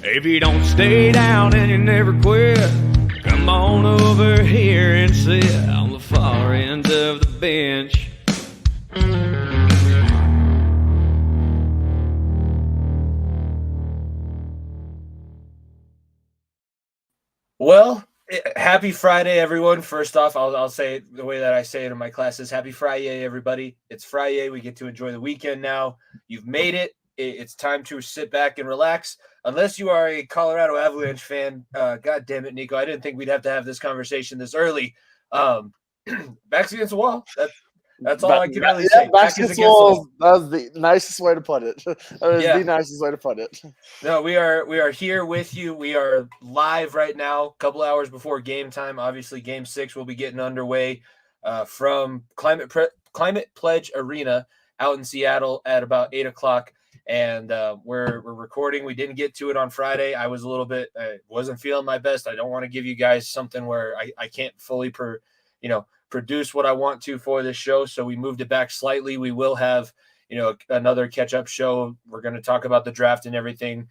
If you don't stay down and you never quit, come on over here and sit on the far end of the bench. Well, happy Friday, everyone. First off, I'll say it the way that I say it in my classes. Happy Friday, everybody. It's Friday. We get to enjoy the weekend now. You've made it. It's time to sit back and relax. Unless you are a Colorado Avalanche fan. God damn it, Niko. I didn't think we'd have to have this conversation this early. Backs against the wall. That's all I can really say. Backs against the wall. That was the nicest way to put it. The nicest way to put it. No, we are here with you. We are live right now, a couple hours before game time. Obviously, Game 6 will be getting underway from Climate Pledge Arena out in Seattle at about 8 o'clock. And we're recording. We didn't get to it on Friday. I was wasn't feeling my best. I don't want to give you guys something where I can't fully produce what I want to for this show. So we moved it back slightly. We will have, another catch-up show. We're going to talk about the draft and everything,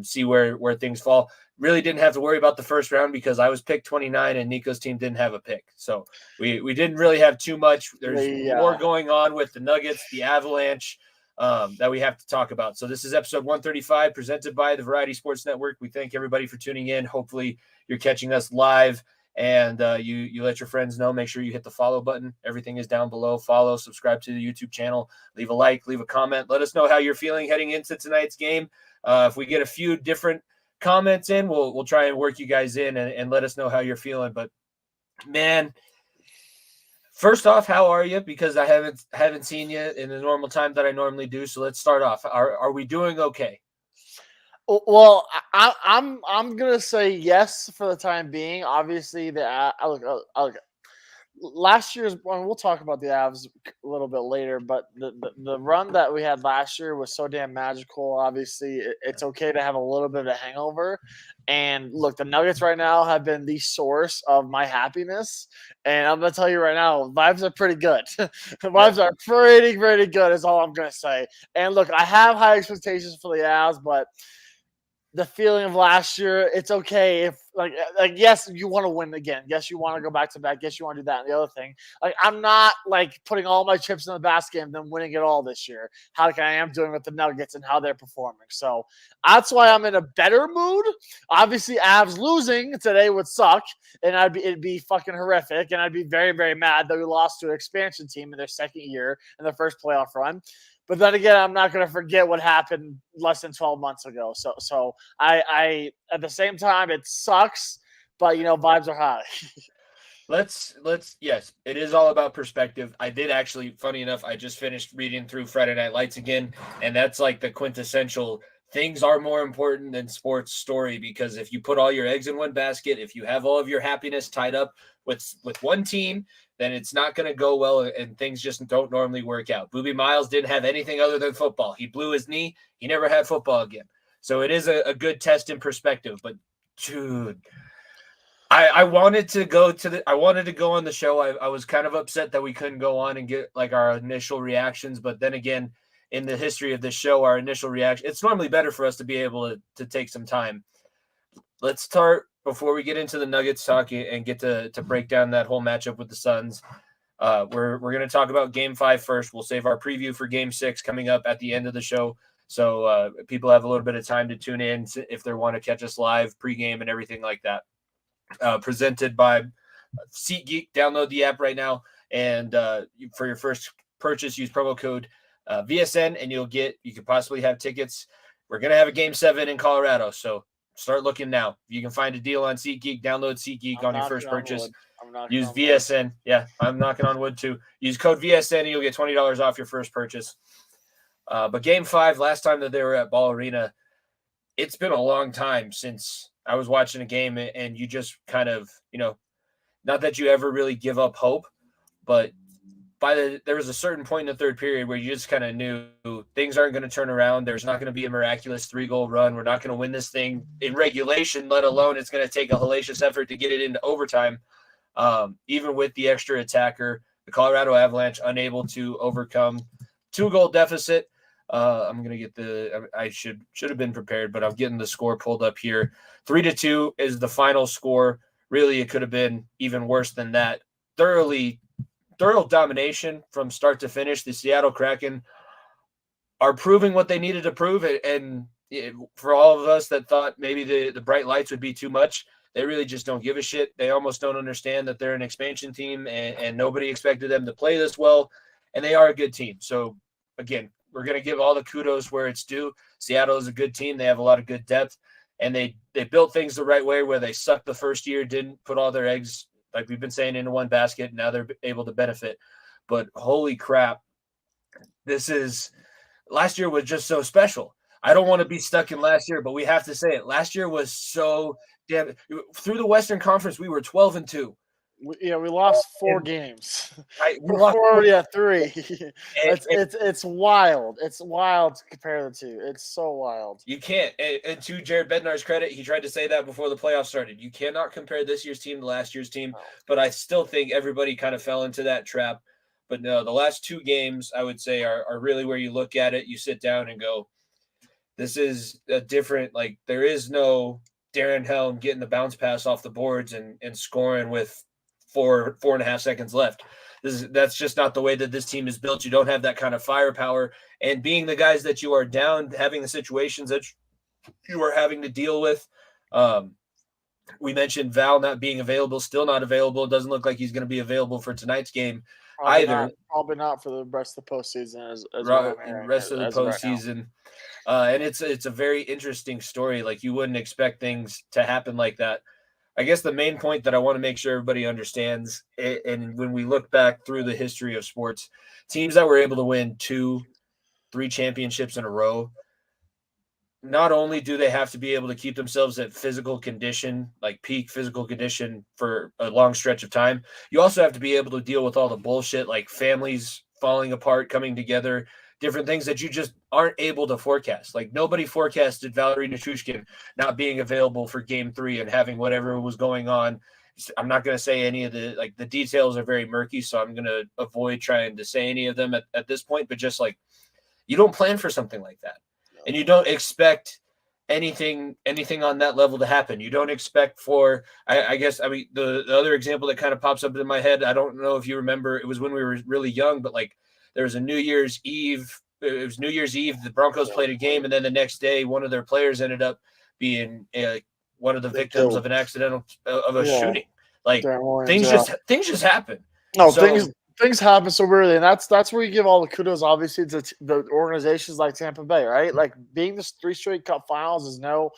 see where things fall. Really didn't have to worry about the first round because I was picked 29 and Niko's team didn't have a pick. So we didn't really have too much. There's more going on with the Nuggets, the Avalanche, that we have to talk about. So this is episode 135 presented by the Variety Sports Network. We thank everybody for tuning in. Hopefully you're catching us live. And you let your friends know. Make sure you hit the follow button. Everything is down below. Follow, subscribe to the YouTube channel. Leave a like, leave a comment. Let us know how you're feeling heading into tonight's game. If we get a few different comments in, we'll try and work you guys in and let us know how you're feeling. But man, first off, how are you? Because I haven't seen you in the normal time that I normally do. So let's start off. Are we doing okay? Well, I'm gonna say yes for the time being. Obviously, last year's one. We'll talk about the Avs a little bit later, but the run that we had last year was so damn magical. Obviously, it's okay to have a little bit of a hangover. And look, the Nuggets right now have been the source of my happiness. And I'm gonna tell you right now, vibes are pretty good. Vibes are pretty good. Is all I'm gonna say. And look, I have high expectations for the Avs, but the feeling of last year, it's okay if like yes, you want to win again. Yes, you want to go back to back. Yes, you want to do that and the other thing. Like I'm not like putting all my chips in the basket and then winning it all this year. How like I am doing with the Nuggets and how they're performing. So that's why I'm in a better mood. Obviously, Avs losing today would suck, and it'd be fucking horrific, and I'd be very, very mad that we lost to an expansion team in their second year in their first playoff run. But then again, I'm not going to forget what happened less than 12 months ago. So I at the same time, it sucks, but vibes are high. Yes, it is all about perspective. I did actually, funny enough, I just finished reading through Friday Night Lights again, and that's like the quintessential things are more important than sports story, because if you put all your eggs in one basket, if you have all of your happiness tied up with one team, then it's not going to go well, and things just don't normally work out. Boobie Miles didn't have anything other than football. He blew his knee. He never had football again. So it is a good test in perspective. But dude, I wanted to go on the show. I was kind of upset that we couldn't go on and get like our initial reactions. But then again, in the history of this show, our initial reaction, it's normally better for us to be able to take some time. Let's start before we get into the Nuggets talk and get to break down that whole matchup with the Suns. We're going to talk about Game 5 first. We'll save our preview for Game 6 coming up at the end of the show. So people have a little bit of time to tune in if they want to catch us live pregame and everything like that. Presented by SeatGeek. Download the app right now. And for your first purchase, use promo code VSN and you could possibly have tickets. We're going to have a Game 7 in Colorado. So start looking now. You can find a deal on SeatGeek. Download SeatGeek on your first purchase. Use VSN. Wood. Yeah, I'm knocking on wood too. Use code VSN and you'll get $20 off your first purchase. But Game 5, last time that they were at Ball Arena, it's been a long time since I was watching a game, and you just kind of, not that you ever really give up hope, but there was a certain point in the third period where you just kind of knew things aren't going to turn around. There's not going to be a miraculous 3-goal run. We're not going to win this thing in regulation, let alone it's going to take a hellacious effort to get it into overtime. Even with the extra attacker, the Colorado Avalanche unable to overcome 2-goal deficit. I'm gonna get I should have been prepared, but I'm getting the score pulled up here. 3-2 is the final score. Really, it could have been even worse than that. Thorough domination from start to finish. The Seattle Kraken are proving what they needed to prove, and for all of us that thought maybe the bright lights would be too much, they really just don't give a shit. They almost don't understand that they're an expansion team, and nobody expected them to play this well, and they are a good team. So again, we're going to give all the kudos where it's due. Seattle is a good team. They have a lot of good depth, and they built things the right way where they sucked the first year, didn't put all their eggs, like we've been saying, into one basket. And now they're able to benefit. But holy crap, last year was just so special. I don't want to be stuck in last year, but we have to say it. Last year was so damn. Through the Western Conference, we were 12-2. We lost 4 games. We lost 4 at 3. It's wild. It's wild to compare the two. It's so wild. You can't. And to Jared Bednar's credit, he tried to say that before the playoffs started. You cannot compare this year's team to last year's team. But I still think everybody kind of fell into that trap. But no, the last 2 games, I would say, are really where you look at it. You sit down and go, this is a different, like, there is no Darren Helm getting the bounce pass off the boards and scoring with 4.5 seconds left. That's just not the way that this team is built. You don't have that kind of firepower. And being the guys that you are down, having the situations that you are having to deal with. We mentioned Val not being available, still not available. It doesn't look like he's going to be available for tonight's game either. Probably not for the rest of the postseason. As rest of the postseason. And it's a very interesting story. Like, you wouldn't expect things to happen like that. I guess the main point that I want to make sure everybody understands, and when we look back through the history of sports, teams that were able to win 2-3 championships in a row, not only do they have to be able to keep themselves at physical condition, like peak physical condition for a long stretch of time, you also have to be able to deal with all the bullshit, like families falling apart, coming together, different things that you just aren't able to forecast. Like, nobody forecasted Valerie Nichushkin not being available for game 3 and having whatever was going on. I'm not going to say any of the details are very murky, so I'm going to avoid trying to say any of them at this point, but just like, you don't plan for something like that. And you don't expect anything on that level to happen. You don't expect for, I guess, the other example that kind of pops up in my head, I don't know if you remember, it was when we were really young, but like, there was a New Year's Eve. It was New Year's Eve. The Broncos played a game, and then the next day, one of their players ended up being one of the victims of an accidental shooting. Like, things just happen. No, things happen so rarely, and that's where you give all the kudos, obviously, to the organizations like Tampa Bay, right? Like, being this 3 straight Cup Finals is no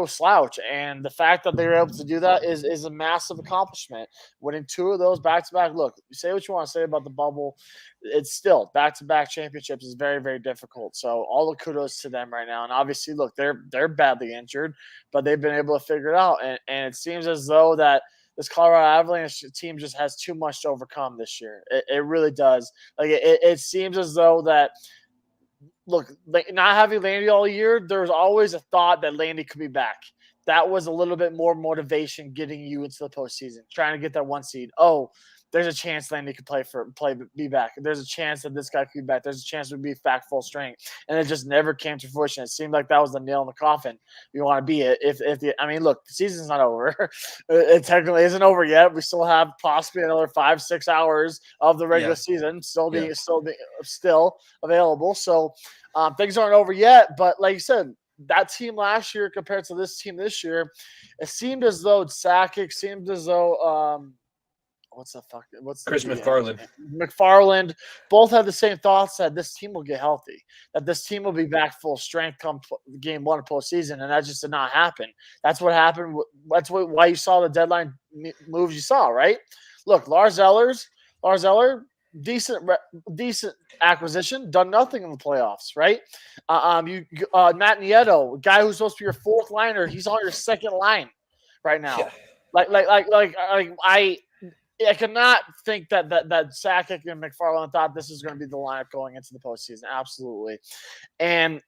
slouch, and the fact that they were able to do that is a massive accomplishment. Winning 2 of those back-to-back. Look, you say what you want to say about the bubble, it's still back-to-back championships is very, very difficult. So all the kudos to them right now. And obviously, look, they're badly injured, but they've been able to figure it out, and it seems as though that this Colorado Avalanche team just has too much to overcome this year. It really does. Like, it seems as though that, look, not having Landy all year, there's always a thought that Landy could be back. That was a little bit more motivation getting you into the postseason, trying to get that 1 seed. Oh, there's a chance Landy could be back. There's a chance that this guy could be back. There's a chance we'd be back full strength. And it just never came to fruition. It seemed like that was the nail in the coffin. You want to be it. Look, the season's not over. It technically isn't over yet. We still have possibly another 5-6 hours of the regular season still available. So things aren't over yet. But like you said, that team last year compared to this team this year, it seemed as though Sakic seemed as though Chris McFarland. McFarland both had the same thoughts that this team will get healthy, that this team will be back full strength come game 1 of postseason, and that just did not happen. That's what happened. That's why you saw the deadline moves you saw, right? Look, Lars Eller, decent acquisition, done nothing in the playoffs, right? Matt Nieto, guy who's supposed to be your 4th liner, he's on your 2nd line right now. Yeah. I cannot think that Sakic and McFarland thought this is going to be the lineup going into the postseason. Absolutely. And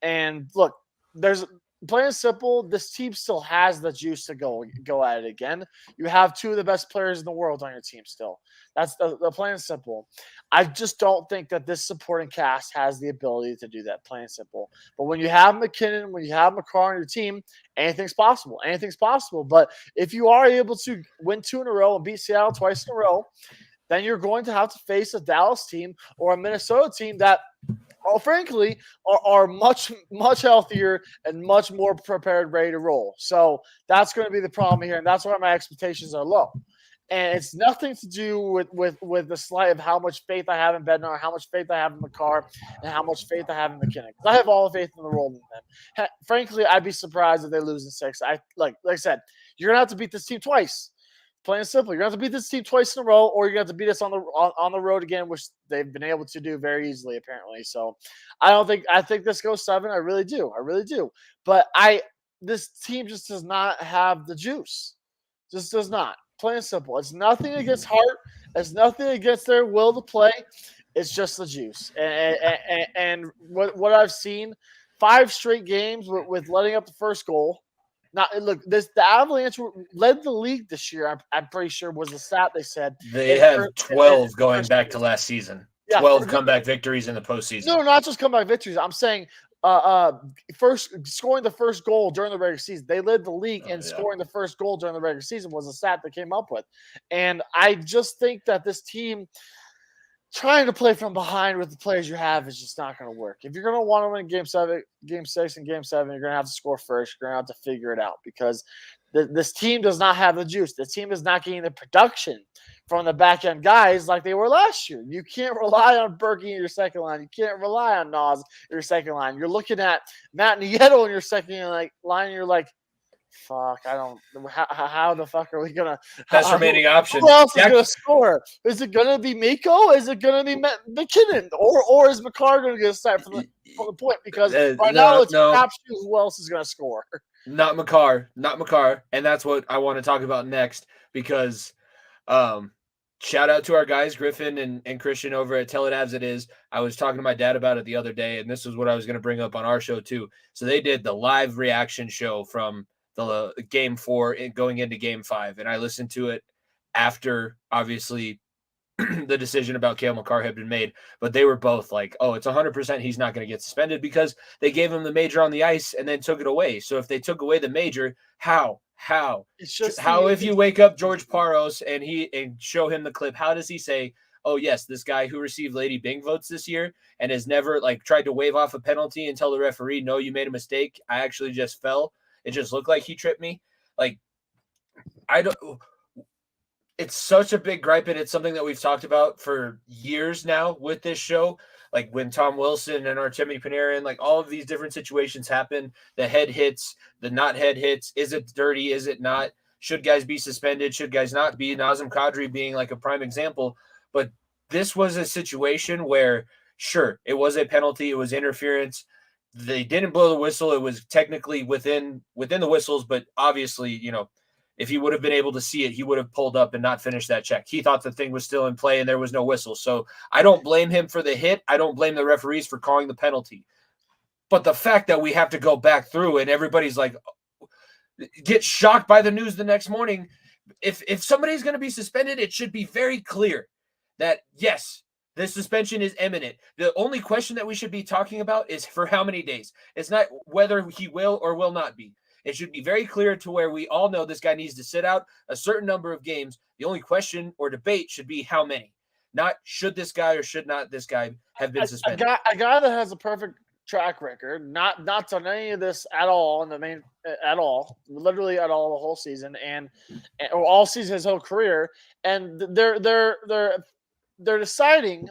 look, there's plain and simple, this team still has the juice to go at it again. You have two of the best players in the world on your team still. That's the plain and simple. I just don't think that this supporting cast has the ability to do that, plain and simple. But when you have McKinnon, when you have McCarr on your team, anything's possible. Anything's possible. But if you are able to win 2 in a row and beat Seattle twice in a row, then you're going to have to face a Dallas team or a Minnesota team that, frankly, are much, much healthier and much more prepared, ready to roll. So that's going to be the problem here, and that's why my expectations are low. And it's nothing to do with the slight of how much faith I have in Bednar, how much faith I have in McCarr, and how much faith I have in McKinnon. Because I have all the faith in the world in them. Frankly, I'd be surprised if they lose in 6. Like I said, you're gonna have to beat this team twice. Plain and simple. You're gonna have to beat this team twice in a row, or you're gonna have to beat us on the road again, which they've been able to do very easily, apparently. So I think this goes 7. I really do. But this team just does not have the juice. Just does not. Plain and simple. It's nothing against Hart. It's nothing against their will to play. It's just the juice. And what I've seen, 5 straight games with letting up the first goal. Look, the Avalanche led the league this year. I'm pretty sure was the stat they said. They have 12 going back to last season. 12 comeback victories in the postseason. No, not just comeback victories. I'm saying first scoring the first goal during the regular season. They led the league in scoring the first goal during the regular season was a stat they came up with. And I just think that this team trying to play from behind with the players you have is just not going to work. If you're going to want to win game 6, and game 7, you're going to have to score first. You're going to have to figure it out because this team does not have the juice. The team is not getting the production from the back end guys like they were last year. You can't rely on Berkey in your second line. You can't rely on Nas in your second line. You're looking at Matt Nieto in your second line. And you're like, fuck, I don't. How the fuck are we gonna? Best remaining option. Who else is gonna score? Is it gonna be Mikko? Is it gonna be McKinnon? Or is McCarr gonna get a start from the point? Because now it's crapshoot who else is gonna score. Not McCarr, and that's what I want to talk about next. Because, shout out to our guys Griffin and Christian over at Tell It Avs It Is. I was talking to my dad about it the other day, and this is what I was going to bring up on our show too. So they did the live reaction show from the game 4 going into game 5. And I listened to it after, obviously, the decision about Cale Makar had been made. But they were both like, oh, it's 100% he's not going to get suspended because they gave him the major on the ice and then took it away. So if they took away the major, how? It's just if you wake up George Paros and show him the clip, how does he say, oh, yes, this guy who received Lady Bing votes this year and has never tried to wave off a penalty and tell the referee, no, you made a mistake. I actually just fell. It just looked like he tripped me. It's such a big gripe, and it's something that we've talked about for years now with this show. Like when Tom Wilson and Artemi Panarin, all of these different situations happen, the head hits, the not head hits. Is it dirty? Is it not? Should guys be suspended? Should guys not be? Nazem Kadri being a prime example. But this was a situation where, sure, it was a penalty. It was interference. They didn't blow the whistle. It was technically within the whistles, but obviously, if he would have been able to see it, he would have pulled up and not finished that check. He thought the thing was still in play and there was no whistle. So I don't blame him for the hit. I don't blame the referees for calling the penalty. But the fact that we have to go back through and everybody's get shocked by the news the next morning. If somebody's going to be suspended, it should be very clear that, yes, the suspension is imminent. The only question that we should be talking about is for how many days. It's not whether he will or will not be. It should be very clear to where we all know this guy needs to sit out a certain number of games. The only question or debate should be how many. Not should this guy or should not this guy have been suspended. A guy that has a perfect track record, not done any of this at all literally at all the whole season or all season, his whole career, and they're deciding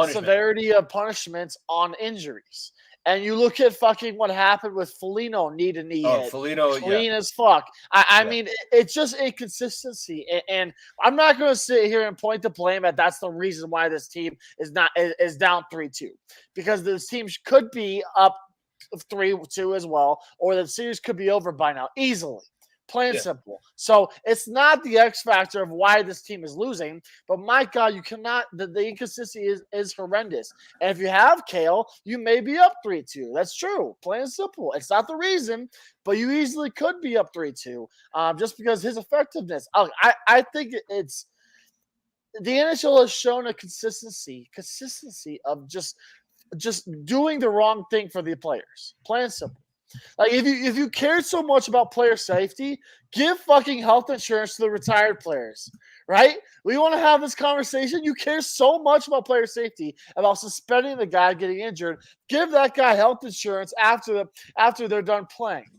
severity of punishments on injuries. And you look at fucking what happened with Foligno knee to knee hit. Foligno, clean as fuck. I mean, it's just inconsistency. And I'm not going to sit here and point the blame at that's the reason why this team is down 3-2, because this team could be up 3-2 as well, or the series could be over by now easily. Plain and Yeah. simple. So it's not the X factor of why this team is losing, but my God, you cannot. The inconsistency is horrendous. And if you have Kale, you may be up 3-2. That's true. Plain and simple. It's not the reason, but you easily could be up 3-2 just because his effectiveness. I think it's the NHL has shown a consistency of just doing the wrong thing for the players. Plain and simple. Like if you care so much about player safety, give fucking health insurance to the retired players, right? We want to have this conversation. You care so much about player safety, about suspending the guy getting injured. Give that guy health insurance after they're done playing.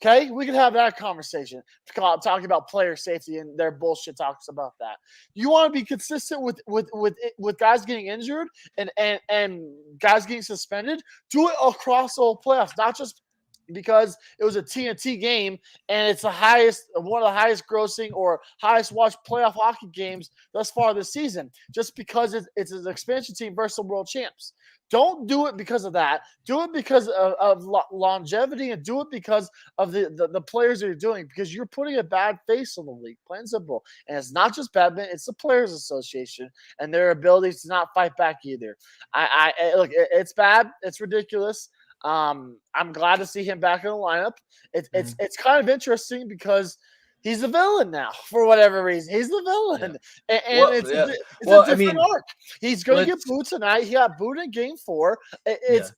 Okay, we can have that conversation. Talking about player safety and their bullshit talks about that. You want to be consistent with guys getting injured and guys getting suspended. Do it across the whole playoffs, not just because it was a TNT game and it's one of the highest grossing or highest watched playoff hockey games thus far this season, just because it's an expansion team versus the world champs. Don't do it because of that. Do it because of longevity, and do it because of the players that you're doing, because you're putting a bad face on the league, plain and simple. And it's not just badminton, it's the Players Association and their ability to not fight back either. Look, it's bad. It's ridiculous. I'm glad to see him back in the lineup. It's kind of interesting because he's the villain now for whatever reason. He's the villain, and it's a different arc. He's going to get booed tonight. He got booed in Game 4. It's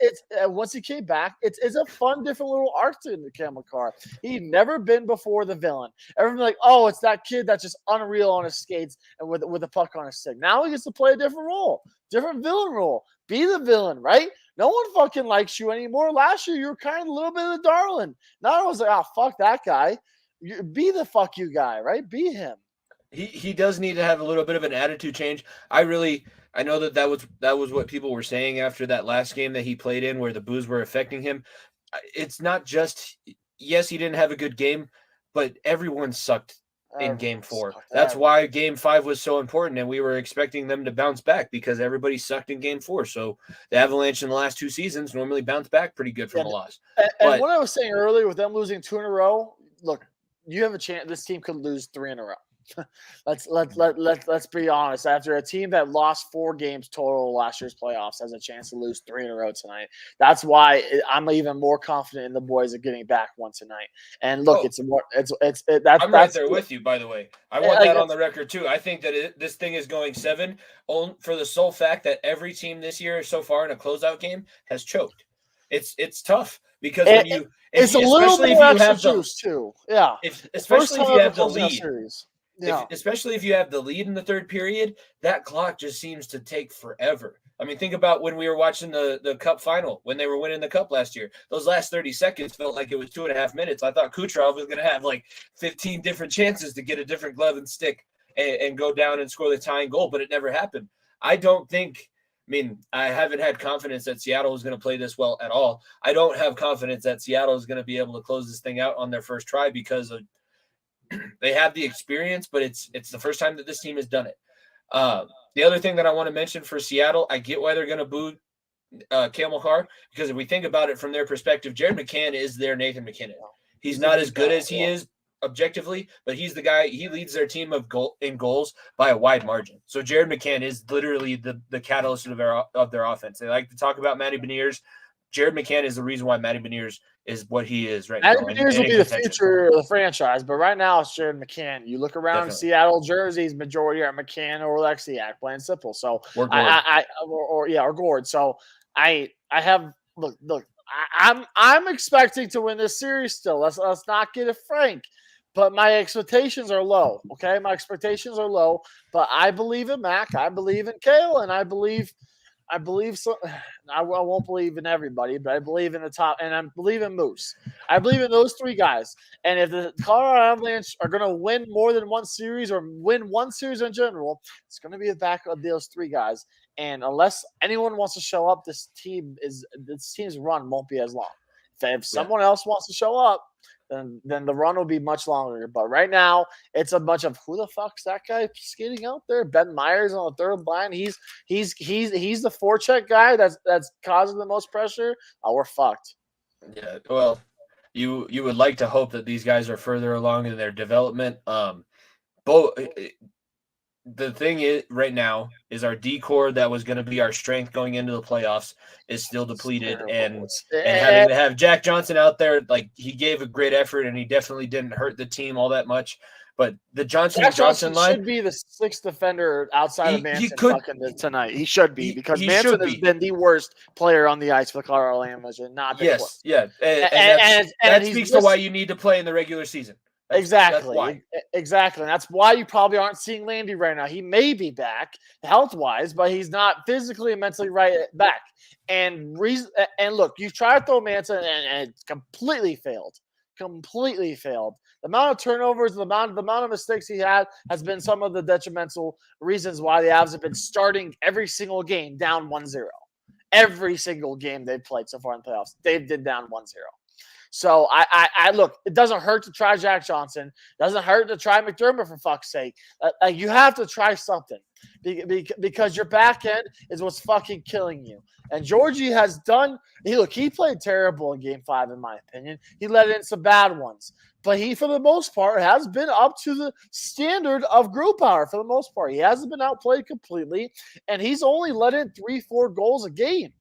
once he came back, it's a fun, different little arc to the Camel Car. He'd never been before the villain. Everyone's like, oh, it's that kid that's just unreal on his skates and with a puck on his stick. Now he gets to play a different role, different villain role. Be the villain, right? No one fucking likes you anymore. Last year, you were kind of a little bit of a darling. Now I was like, oh, fuck that guy. Be the fuck you guy, right? Be him. He does need to have a little bit of an attitude change. I know that was what people were saying after that last game that he played in, where the boos were affecting him. It's not just, yes, he didn't have a good game, but everyone sucked in Game 4. That's why Game 5 was so important, and we were expecting them to bounce back because everybody sucked in Game 4. So the Avalanche in the last 2 seasons normally bounce back pretty good from a loss. And what I was saying earlier with them losing 2 in a row, look, you have a chance. This team could lose 3 in a row. Let's be honest. After a team that lost 4 games total last year's playoffs has a chance to lose 3 in a row tonight. That's why I'm even more confident in the boys of getting back one tonight. And look, I'm right there with you. By the way, I want that on the record too. I think that this thing is going 7 for the sole fact that every team this year so far in a closeout game has choked. It's tough because when you it's a little bit of extra juice too. Yeah, especially if you have the lead. Series. Yeah. Especially if you have the lead in the third period, that clock just seems to take forever. I mean, think about when we were watching the Cup final, when they were winning the Cup last year. Those last 30 seconds felt like it was 2.5 minutes. I thought Kucherov was going to have like 15 different chances to get a different glove and stick and go down and score the tying goal, but it never happened. I haven't had confidence that Seattle is going to play this well at all. I don't have confidence that Seattle is going to be able to close this thing out on their first try because of they have the experience, but it's the first time that this team has done it. The other thing that I want to mention for Seattle, I get why they're going to boo Cale Makar, because if we think about it from their perspective, Jared McCann is their Nathan McKinnon. He's not as good as he is objectively, but he's the guy. He leads their team in goals by a wide margin. So Jared McCann is literally the catalyst of their offense. They like to talk about Matty Beniers. Jared McCann is the reason why Matty Beniers is what he is right now. Matty Beniers will be the future of the franchise, but right now it's Jared McCann. You look around Seattle jerseys, majority are McCann or Alexiak, plain simple. So or Gord. So I'm expecting to win this series still. Let's not get it frank. But my expectations are low. Okay, my expectations are low. But I believe in Mac. I believe in Kale, and I believe so. I won't believe in everybody, but I believe in the top, and I believe in Moose. I believe in those 3 guys. And if the Colorado Avalanche are going to win more than one series or win one series in general, it's going to be the back of those 3 guys. And unless anyone wants to show up, this team's run won't be as long. If someone else wants to show up, then the run will be much longer. But right now, it's a bunch of who the fuck's that guy skating out there? Ben Myers on the third line. He's the forecheck guy that's causing the most pressure. Oh, we're fucked. Yeah, well, you would like to hope that these guys are further along in their development. Both the thing is right now is our D core that was going to be our strength going into the playoffs is still depleted, and having to have Jack Johnson out there, like he gave a great effort and he definitely didn't hurt the team all that much. But the Johnson line should be the sixth defender outside of Manson tonight. He should be because he Manson has been the worst player on the ice for the Colorado Avalanche. Not close. Yeah, and that speaks to why you need to play in the regular season. Exactly. And that's why you probably aren't seeing Landy right now. He may be back health-wise, but he's not physically and mentally back. And look, you try to throw Manson and it completely failed. Completely failed. The amount of turnovers, the amount of mistakes he had has been some of the detrimental reasons why the Avs have been starting every single game down 1-0. Every single game they've played so far in the playoffs, they've been down 1-0. So I look, it doesn't hurt to try Jack Johnson. It doesn't hurt to try McDermott, for fuck's sake. You have to try something because your back end is what's fucking killing you. And Georgie has done – he played terrible in Game 5, in my opinion. He let in some bad ones. But he, for the most part, has been up to the standard of group power for the most part. He hasn't been outplayed completely, and he's only let in 3-4 goals a game.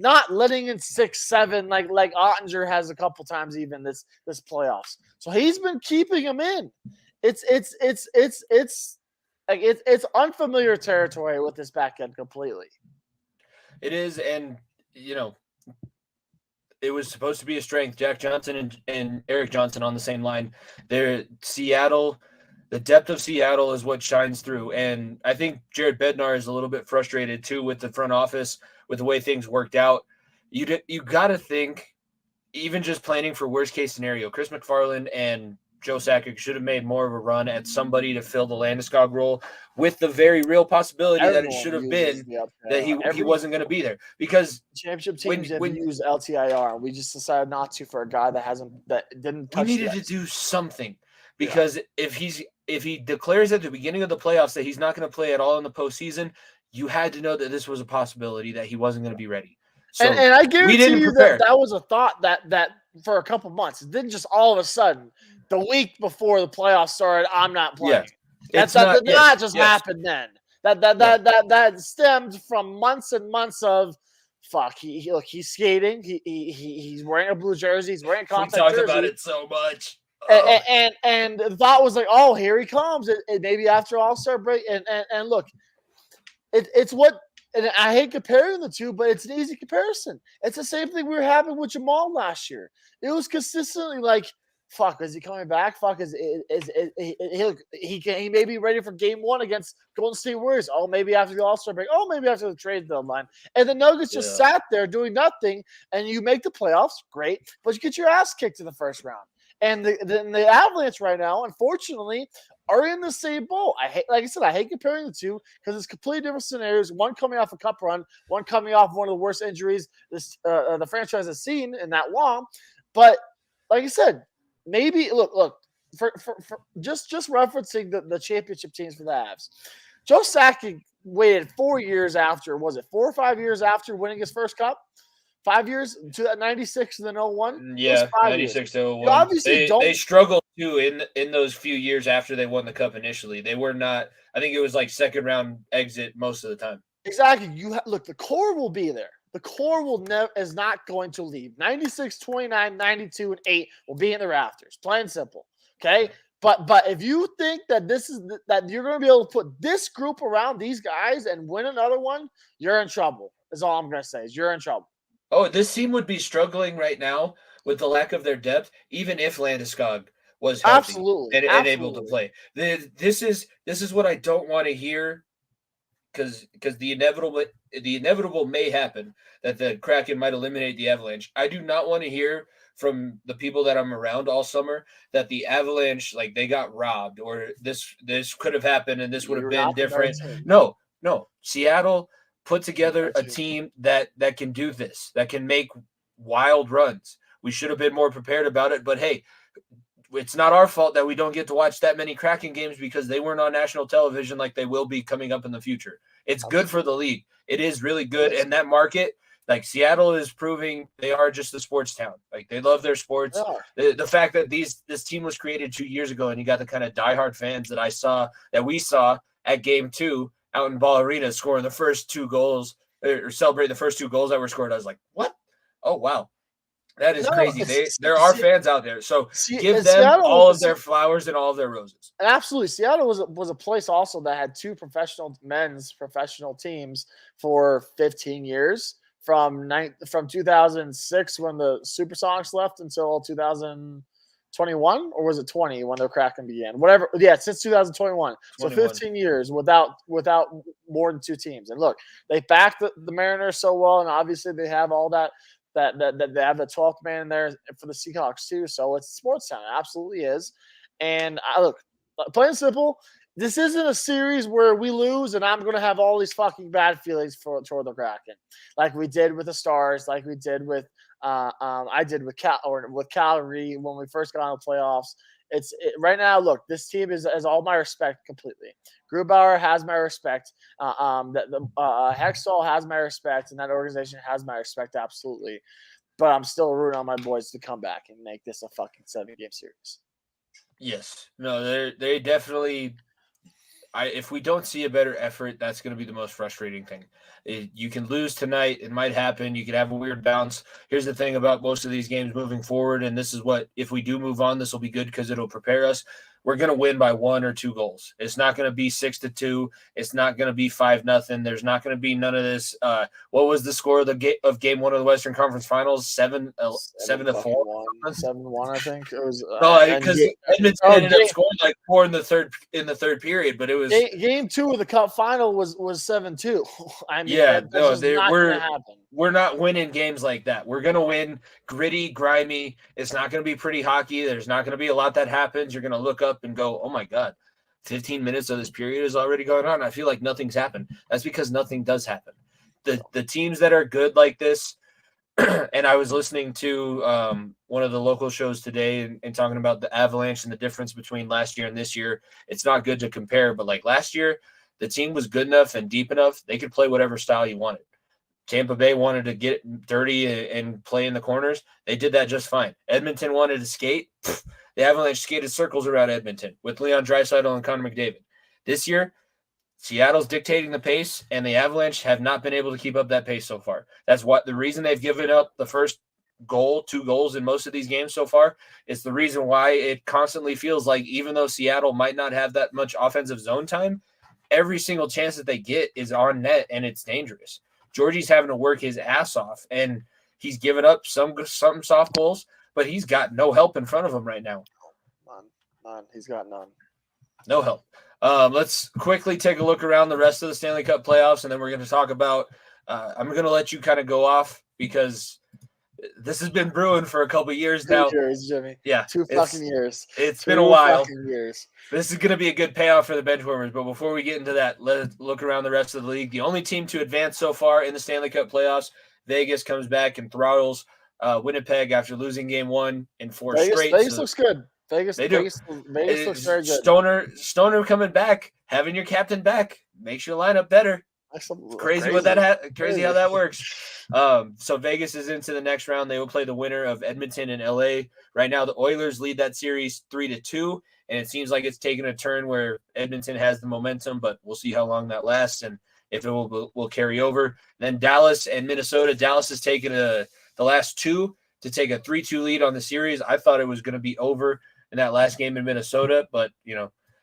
Not letting in 6-7 like Ottinger has a couple times even this playoffs. So he's been keeping him in. It's unfamiliar territory with this back end completely. It is, and it was supposed to be a strength. Jack Johnson and Eric Johnson on the same line. Seattle, the depth of Seattle is what shines through. And I think Jared Bednar is a little bit frustrated too with the front office, with the way things worked out. You got to think, even just planning for worst case scenario, Chris McFarland and Joe Sakic should have made more of a run at somebody to fill the Landeskog role, with the very real possibility that it should have been that he wasn't going to be there, because championship teams didn't use LTIR. We just decided not to for a guy that didn't touch. You needed to do something, because if he declares at the beginning of the playoffs that he's not going to play at all in the postseason, you had to know that this was a possibility that he wasn't going to be ready. So and I guarantee you that was a thought that for a couple months. It didn't just all of a sudden, the week before the playoffs started, I'm not playing. Yeah. That just happened then. That stemmed from months and months of fuck. He's skating. He's wearing a blue jersey. He's wearing a contact jersey. We talked about it so much. And the thought was like, oh, here he comes. And maybe after All-Star break. And look, it's what. And I hate comparing the two, but it's an easy comparison. It's the same thing we were having with Jamal last year. It was consistently like, fuck, is he coming back? Fuck, he may be ready for Game 1 against Golden State Warriors. Oh, maybe after the All-Star break. Oh, maybe after the trade deadline. And the Nuggets just sat there doing nothing, and you make the playoffs, great, but you get your ass kicked in the first round. And the Avalanche right now, unfortunately, are in the same boat. I hate comparing the two because it's completely different scenarios. One coming off a cup run, one coming off one of the worst injuries the franchise has seen in that long. But like I said, maybe look for just referencing the championship teams for the Avs. Joe Sakic waited 4 years after, was it 4 or 5 years after winning his first cup? 5 years to that 96 and then 01? Yeah, 96 to 01. Obviously, they struggled too in those few years after they won the cup initially. They were not, I think it was like second round exit most of the time. Exactly. Look, the core will be there. The core is not going to leave. 96, 29, 92, and 8 will be in the rafters. Plain and simple. Okay? But if you think that that you're going to be able to put this group around these guys and win another one, you're in trouble. Is all I'm going to say. Is you're in trouble. Oh, this team would be struggling right now with the lack of their depth, even if Landeskog was healthy and able to play. This is what I don't want to hear, because the inevitable may happen that the Kraken might eliminate the Avalanche. I do not want to hear from the people that I'm around all summer that the Avalanche, like, they got robbed, or this could have happened and this would have been different. No. Seattle put together a team that can do this, that can make wild runs. We should have been more prepared about it, but hey, it's not our fault that we don't get to watch that many Kraken games because they weren't on national television like they will be coming up in the future. It's good for the league. It is really good, and that market Like Seattle is proving they are just a sports town. Like they love their sports. The fact that this team was created 2 years ago, and you got the kind of diehard fans that we saw at Game 2 out in Ball Arena scoring the first 2 goals or celebrating the first 2 goals that were scored. I was like, what? Oh wow. That is crazy. There are fans out there. So give them Seattle, all of their flowers and all of their roses. Absolutely. Seattle was a place also that had 2 men's professional teams for 15 years from 2006 when the Supersonics left until 2021, or was it 20 when the Kraken began? Whatever. Yeah, since 2021. 21. So 15 years without more than 2 teams. And look, they backed the Mariners so well, and obviously they have all that they have the 12th man in there for the Seahawks too. So it's a sports town. It absolutely is. And look, plain and simple, this isn't a series where we lose and I'm going to have all these fucking bad feelings toward the Kraken, like we did with the Stars, like we did with I did with Calgary when we first got on the playoffs. Right now. Look, this team has all my respect completely. Grubauer has my respect. Hextall has my respect, and that organization has my respect absolutely. But I'm still rooting on my boys to come back and make this a fucking 7-game series. Yes, no, they definitely. If we don't see a better effort, that's going to be the most frustrating thing. You can lose tonight. It might happen. You could have a weird bounce. Here's the thing about most of these games moving forward, and this is what, if we do move on, this will be good because it'll prepare us. We're going to win by 1 or 2 goals. It's not going to be 6-2. It's not going to be 5-0. There's not going to be none of this. What was the score of game 1 of the Western Conference Finals? 7-4. 7-1, I think it was. Because Edmonton ended up scoring like 4 in the third period, but it was game 2 of the Cup final was 7-2. I mean, yeah, that's not going to happen. We're not winning games like that. We're going to win gritty, grimy. It's not going to be pretty hockey. There's not going to be a lot that happens. You're going to look up and go, oh my God, 15 minutes of this period is already going on. I feel like nothing's happened. That's because nothing does happen. The teams that are good like this, and I was listening to one of the local shows today and talking about the Avalanche and the difference between last year and this year. It's not good to compare, but like last year, the team was good enough and deep enough. They could play whatever style you wanted. Tampa Bay wanted to get dirty and play in the corners. They did that just fine. Edmonton wanted to skate. The Avalanche skated circles around Edmonton with Leon Draisaitl and Connor McDavid. This year, Seattle's dictating the pace, and the Avalanche have not been able to keep up that pace so far. That's what the reason they've given up the first 2 goals in most of these games so far. It's the reason why it constantly feels like even though Seattle might not have that much offensive zone time, every single chance that they get is on net, and it's dangerous. Georgie's having to work his ass off, and he's given up some soft goals, but he's got no help in front of him right now. None. He's got none. No help. Let's quickly take a look around the rest of the Stanley Cup playoffs, and then we're going to talk about I'm going to let you kind of go off because this has been brewing for a couple of years now. 2 years, Jimmy. Yeah. 2 fucking years. It's been a while. Years. This is going to be a good payoff for the benchwarmers, but before we get into that, let's look around the rest of the league. The only team to advance so far in the Stanley Cup playoffs, Vegas comes back and throttles Winnipeg after losing game 1 in 4 straight. Vegas looks good. Vegas looks very good. Stoner coming back, having your captain back makes your lineup better. Crazy how that works. So Vegas is into the next round. They will play the winner of Edmonton and LA. Right now, the Oilers lead that series 3-2, and it seems like it's taken a turn where Edmonton has the momentum, but we'll see how long that lasts and if it will carry over. Then Dallas and Minnesota. Dallas has taken the last 2 to take a 3-2 lead on the series. I thought it was going to be over in that last game in Minnesota, but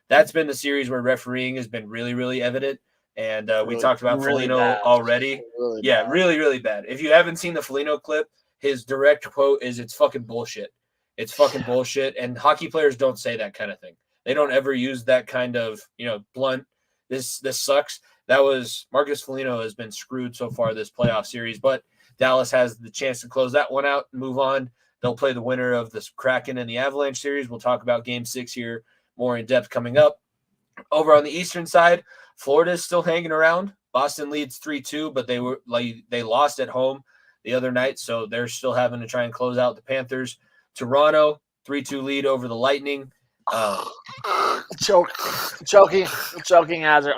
that's been the series where refereeing has been really, really evident. And we talked about Foligno already. Really, really bad. If you haven't seen the Foligno clip, his direct quote is, "It's fucking bullshit. It's fucking bullshit." And hockey players don't say that kind of thing. They don't ever use that kind of, blunt, this sucks. That was Marcus Foligno has been screwed so far this playoff series, but Dallas has the chance to close that one out and move on. They'll play the winner of the Kraken and the Avalanche series. We'll talk about game 6 here more in depth coming up. Over on the Eastern side, Florida is still hanging around. Boston leads 3-2, but they lost at home the other night, so they're still having to try and close out the Panthers. Toronto, 3-2 lead over the Lightning. Choking hazard.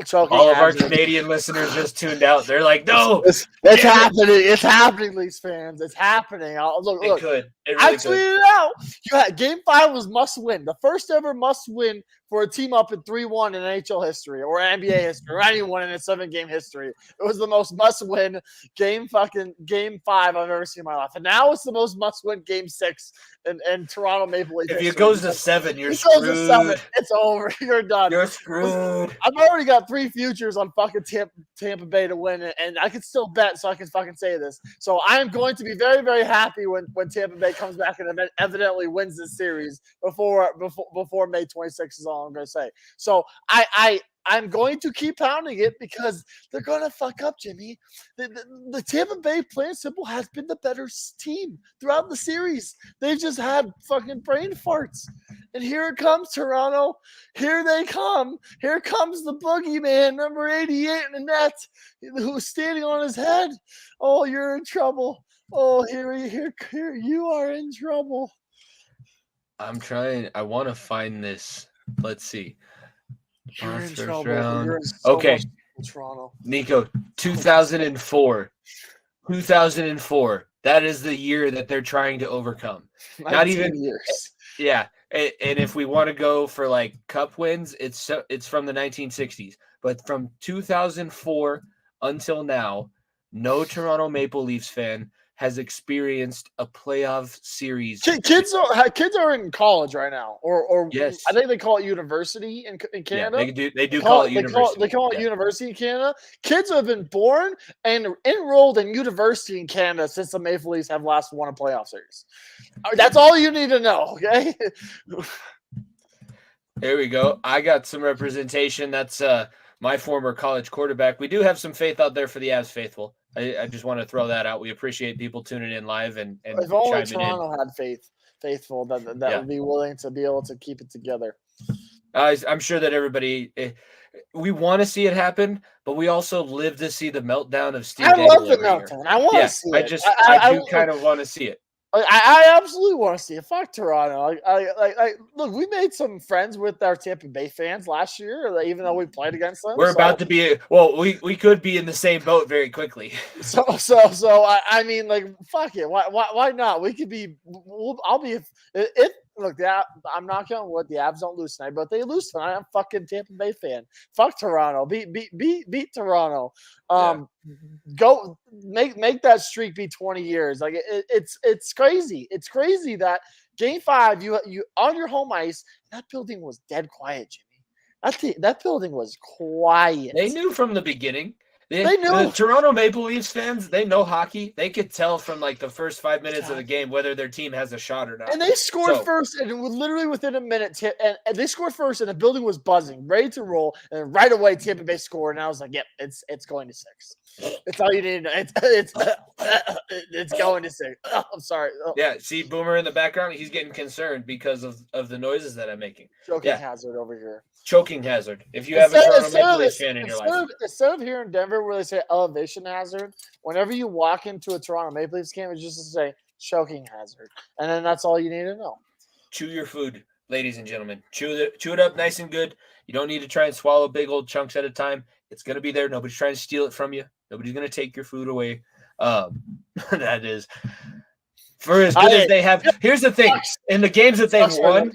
Choking All of our hazard. Canadian listeners just tuned out. They're like, no, It's happening. It's happening, Leafs fans. It's happening. Look. it could. It really I could. tweeted it out. You had Game 5 was must win. The first ever must win for a team up in 3-1 in NHL history or NBA history or anyone in a 7-game history. It was the most must win Game 5 I've ever seen in my life. And now it's the most must win Game 6 in Toronto Maple Leafs. If it goes to 7, you're It screwed. goes to 7. It's over. You're done. You're screwed. I've already got 3 futures on fucking Tampa Bay to win it, and I can still bet, so I can fucking say this. So I am going to be very, very happy when Tampa Bay comes back and evidently wins this series before May 26th is all I'm going to say. So I'm going to keep pounding it because they're going to fuck up, Jimmy. The Tampa Bay, plain and simple, has been the better team throughout the series. They've just had fucking brain farts. And here it comes, Toronto. Here they come. Here comes the boogeyman, number 88 in the net, who's standing on his head. Oh, you're in trouble. Oh, here you are in trouble. I'm trying. I want to find this. Let's see. You're in First trouble. round. You're in so Okay. much trouble, Toronto. Nico, 2004. 2004. That is the year that they're trying to overcome. Not 19 even years. Yeah, and if we want to go for like cup wins, it's from the 1960s. But from 2004 until now, no Toronto Maple Leafs fan has experienced a playoff series. Kids are in college right now, or Yes. I think they call it university in Canada. Yeah, they do call it university. They call it university in Canada. Kids have been born and enrolled in university in Canada since the Maple Leafs have last won a playoff series. That's all you need to know, okay? There we go. I got some representation. That's my former college quarterback. We do have some faith out there for the Avs faithful. I just want to throw that out. We appreciate people tuning in live and If only chiming Toronto in. had faithful that would be willing to be able to keep it together. I'm sure that everybody, we want to see it happen, but we also live to see the meltdown of Steve. I love the every year. meltdown. I want to see it. I do kind of want to see it. I absolutely want to see it. Fuck Toronto. Look, we made some friends with our Tampa Bay fans last year, even though we played against them. We're about to be we could be in the same boat very quickly. So I mean, like, fuck it. Why not? We could be. I'll be if look. I'm not going with the Avs don't lose tonight, but if they lose tonight, I'm fucking Tampa Bay fan. Fuck Toronto. Beat Toronto. Go make that streak be 20 years. Like it's crazy. It's crazy that Game 5 you on your home ice. That building was dead quiet, Jimmy. That building was quiet. They knew from the beginning. They knew. The Toronto Maple Leafs fans, they know hockey. They could tell from like the first 5 minutes of the game whether their team has a shot or not. And they scored first, and it was literally within a minute. And they scored first, and the building was buzzing, ready to roll. And right away, Tampa Bay scored, and I was like, "Yep, it's going to 6. It's all you need to know. It's going to 6." Oh, I'm sorry. Oh. Yeah, see Boomer in the background. He's getting concerned because of the noises that I'm making. Choking hazard over here. Choking hazard. If you have a Toronto Maple Leafs fan in your life. Instead of here in Denver where they say elevation hazard, whenever you walk into a Toronto Maple Leafs game, it's just to say choking hazard. And then that's all you need to know. Chew your food, ladies and gentlemen. Chew it up nice and good. You don't need to try and swallow big old chunks at a time. It's going to be there. Nobody's trying to steal it from you. Nobody's going to take your food away. That is... For as good as they have, here's the thing: in the games that they've won,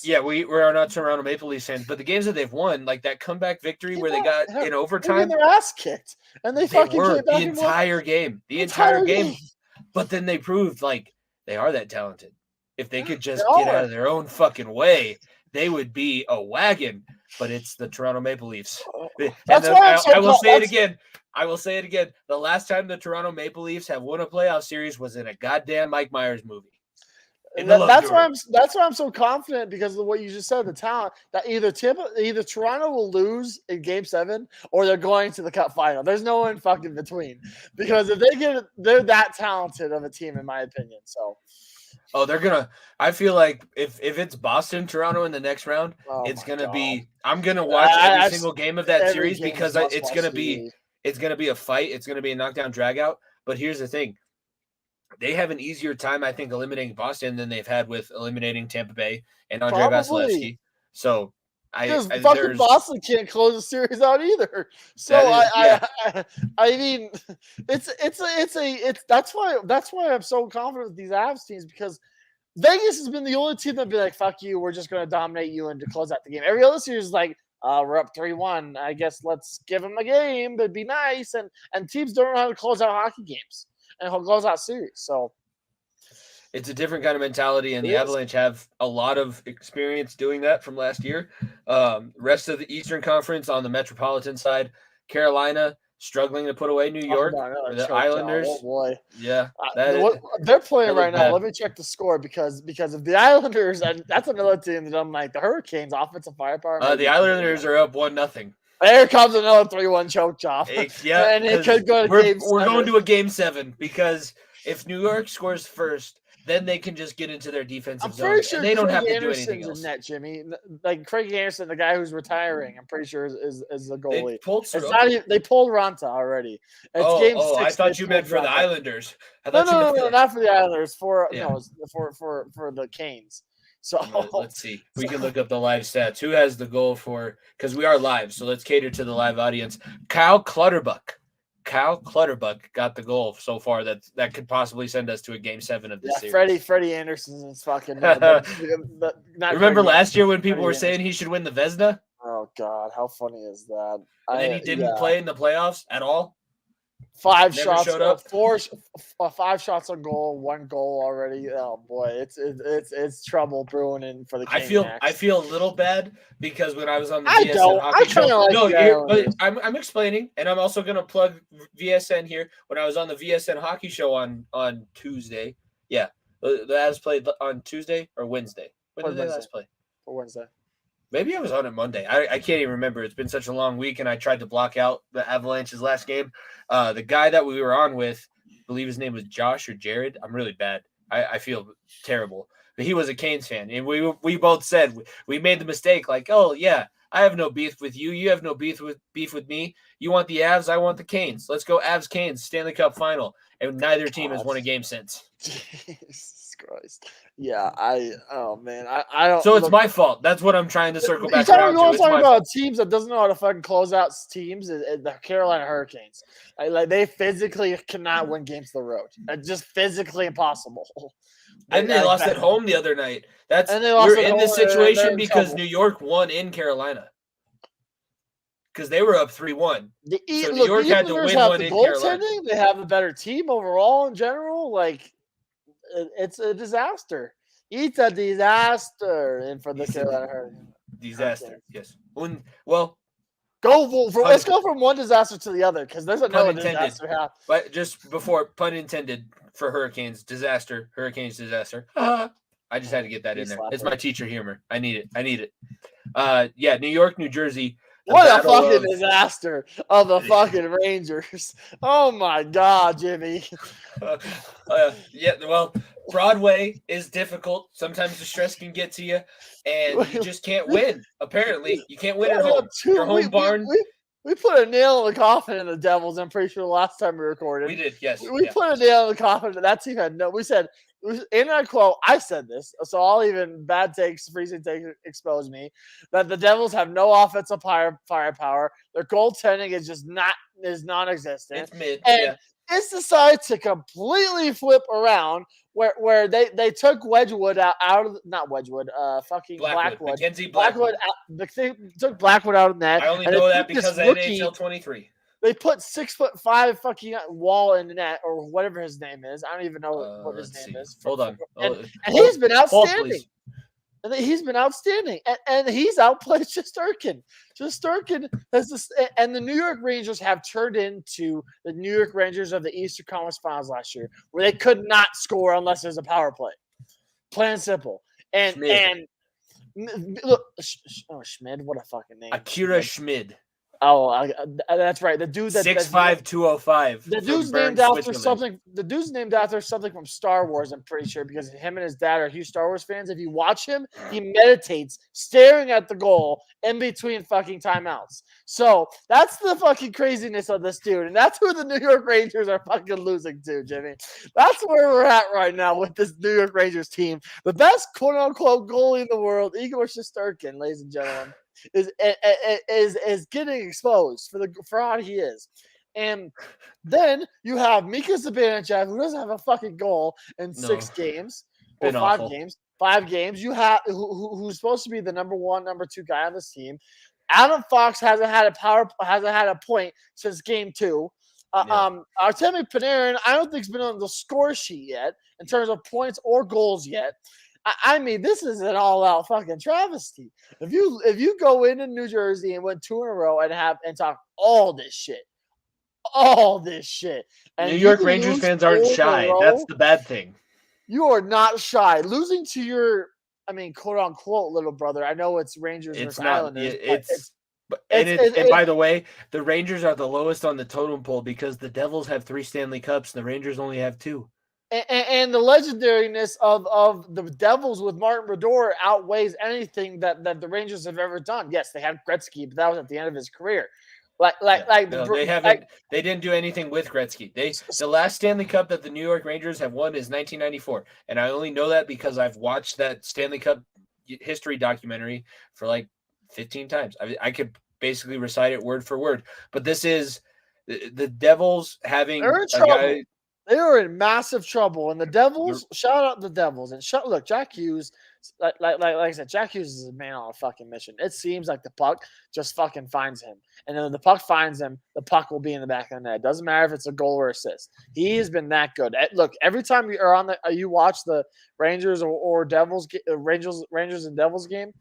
yeah, we're not Toronto Maple Leafs fans, but the games that they've won, like that comeback victory where they got in overtime, their ass kicked, and they fucking were came back the entire game, But then they proved like they are that talented. If they could just get out of their own fucking way, they would be a wagon. But it's the Toronto Maple Leafs. I will say it again. I will say it again. The last time the Toronto Maple Leafs have won a playoff series was in a goddamn Mike Myers movie. That's why I'm so confident because of what you just said. The talent that either Toronto will lose in Game 7 or they're going to the Cup final. There's no in fucking between because if they're that talented of a team in my opinion. So. Oh, they're gonna. I feel like if it's Boston, Toronto in the next round, it's gonna be. I'm gonna watch every single game of that series because it's gonna be. It's gonna be a fight. It's gonna be a knockdown dragout. But here's the thing: they have an easier time, I think, eliminating Boston than they've had with eliminating Tampa Bay and Andrei Vasilevsky. So Because fucking there's Boston can't close the series out either. So I mean, it's that's why I'm so confident with these Avs teams, because Vegas has been the only team that'd be like, fuck you, we're just going to dominate you and to close out the game. Every other series is like, we're up 3-1. I guess let's give them a game. It'd be nice. And teams don't know how to close out hockey games and how to close out series. So it's a different kind of mentality, and the Avalanche have a lot of experience doing that from last year. Rest of the Eastern Conference on the Metropolitan side, Carolina struggling to put away New York. The Islanders. Oh boy. Yeah. They're playing right now. bad. Let me check the score because of the Islanders, and that's another team that I'm like, the Hurricanes offensive firepower. The Islanders are up 1-0. There comes another 3-1 choke job. Yeah. And it could go to we're game going to a game 7, because if New York scores first, then they can just get into their defensive zone. Pretty sure and they don't Craig have to Anderson's do anything else. in net, Jimmy. Like Craig Anderson, the guy who's retiring, I'm pretty sure is the goalie. They pulled Ranta already. It's game 6. I thought you meant for the Islanders. No, not for the Islanders. For the Canes. So let's see. We can look up the live stats. Who has the goal for? Because we are live, so let's cater to the live audience. Kyle Clutterbuck got the goal so far that could possibly send us to a game 7 of this series. Freddie Anderson is fucking. Remember last year when people were saying he should win the Vezina? Oh God, how funny is that? And then he didn't play in the playoffs at all. 5 Never shots, showed up. 5 shots on goal, 1 goal already. Oh boy, it's trouble brewing for the King. I feel a little bad because when I was on the I VSN don't. hockey I show, kinda like but I'm explaining, and I'm also gonna plug VSN here. When I was on the VSN hockey show on Tuesday, the Avs played on Tuesday or Wednesday. When did the Avs play? For Wednesday. Maybe I was on it Monday. I can't even remember. It's been such a long week, and I tried to block out the Avalanche's last game. The guy that we were on with, I believe his name was Josh or Jared. I'm really bad. I feel terrible. But he was a Canes fan, and we both said we made the mistake. Like, oh yeah, I have no beef with you. You have no beef with me. You want the Avs, I want the Canes. Let's go Avs Canes Stanley Cup final. And neither team has won a game since. Jesus Christ. Yeah, I don't. So it's my fault. That's what I'm trying to circle back around to. It's talking about teams that doesn't know how to fucking close out teams. The Carolina Hurricanes, like they physically cannot win games on the road. It's just physically impossible. And they lost at home the other night. We're in this situation because New York won in Carolina. Because they were up 3-1. So New York had to win one in Carolina. They have a better team overall in general. Like, it's a disaster. It's a disaster. And for the Carolina Hurricanes. Disaster, yes. Let's go from one disaster to the other, because there's another disaster happening. But just before, pun intended for Hurricanes, disaster. Hurricanes, disaster. I just had to get that in there. It's my teacher humor. I need it. New York, New Jersey. What a fucking disaster of the fucking Rangers. Oh my God, Jimmy. Broadway is difficult. Sometimes the stress can get to you, and you just can't win. Apparently, you can't win at home. Your home barn. We put a nail in the coffin in the Devils. I'm pretty sure the last time we recorded. We did, yes. We put a nail in the coffin. That team had no. We said, in our quote, I said this, so I'll even bad takes, freezing takes expose me, that the Devils have no offensive firepower. Their goaltending is non-existent. It's mid. And it's decided to completely flip around where they took Wedgwood out of not Wedgwood, fucking Blackwood. Mackenzie Blackwood. They took Blackwood out of net. I only know that because of NHL 23. They put 6'5" fucking Wall in the net, or whatever his name is. I don't even know what his name is. Hold on. And he's been outstanding. He's been outstanding, and he's outplayed Shesterkin. Shesterkin has this, and the New York Rangers have turned into the New York Rangers of the Eastern Conference Finals last year, where they could not score unless there's a power play. Plain and simple. And look, Schmid, what a fucking name! Akira Schmid. Oh, that's right. The dude that 6'5", 205. The dude's named after something. The dude's named after something from Star Wars. I'm pretty sure, because him and his dad are huge Star Wars fans. If you watch him, he meditates, staring at the goal in between fucking timeouts. So that's the fucking craziness of this dude, and that's who the New York Rangers are fucking losing to, Jimmy. That's where we're at right now with this New York Rangers team. The best quote unquote goalie in the world, Igor Shesterkin, ladies and gentlemen. is getting exposed for how he is. And then you have Mika Zibanejad, who doesn't have a fucking goal in 6 games or Been 5 awful. games. 5 games. You have who's supposed to be the number 1, number 2 guy on this team. Adam Fox hasn't had a point since game 2. Artemi Panarin, I don't think he's been on the score sheet yet in terms of points or goals yet. I mean, this is an all-out fucking travesty. If you go into New Jersey and win 2 in a row and talk all this shit, and New York Rangers fans aren't shy. That's the bad thing. You are not shy. Losing to your, I mean, quote unquote, little brother. I know it's Rangers versus Islanders. And by the way, the Rangers are the lowest on the totem pole because the Devils have 3 Stanley Cups and the Rangers only have 2. And the legendariness of the Devils with Martin Brodeur outweighs anything that the Rangers have ever done. Yes, they had Gretzky, but that was at the end of his career. They didn't do anything with Gretzky. The last Stanley Cup that the New York Rangers have won is 1994, and I only know that because I've watched that Stanley Cup history documentary for like 15 times. I could basically recite it word for word. But this is the Devils having a guy. They were in massive trouble, and the Devils. Shout out the Devils, and look, Jack Hughes. Like I said, Jack Hughes is a man on a fucking mission. It seems like the puck just fucking finds him, and then when the puck finds him, the puck will be in the back of the net. Doesn't matter if it's a goal or assist. He has been that good. Look, every time you are you watch the Rangers or Devils, Rangers and Devils game.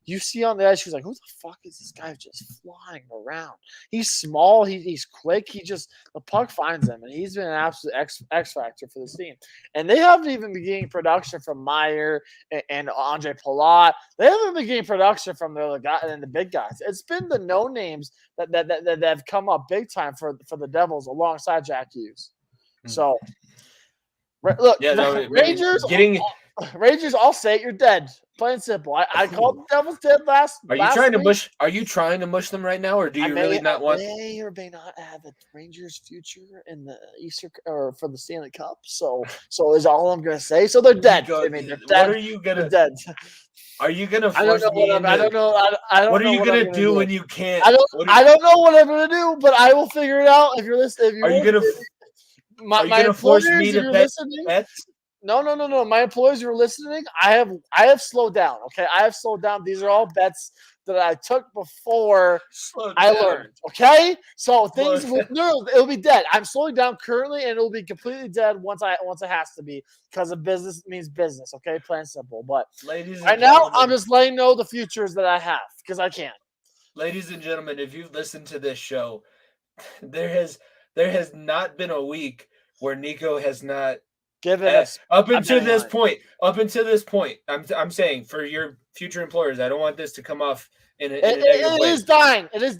You see on the edge, she's like, who the fuck is this guy just flying around? He's small. He's quick. The puck finds him, and he's been an absolute X factor for this team. And they haven't even been getting production from Meyer and Andre Palat. They haven't been getting production from the other guy and the big guys. It's been the no names that have come up big time for the Devils alongside Jack Hughes. So, look, Rangers. Rangers, I'll say it, you're dead. Plain and simple. I called the Devils dead last. Are you trying to mush them right now, or do you really not want? May or may not have the Rangers' future in the Eastern or for the Stanley Cup. So is all I'm gonna say. So they're dead. They're dead. What are you gonna? Dead. Are you gonna force me into? I don't know. What are you gonna do when you can't? I don't know what I'm gonna do, but I will figure it out. If you're listening, are you gonna force me to bet? No. My employees who are listening, I have slowed down. Okay, I have slowed down. These are all bets that I took before I learned. Okay, so it'll be dead. I'm slowing down currently, and it'll be completely dead once it has to be because of business means business. Okay, plain and simple. But right now, I'm just letting you know the futures that I have because I can. Ladies and gentlemen, if you've listened to this show, there has not been a week where Niko has not. Up until this point, I'm saying for your future employers, I don't want this to come off in a negative way. It is dying. It is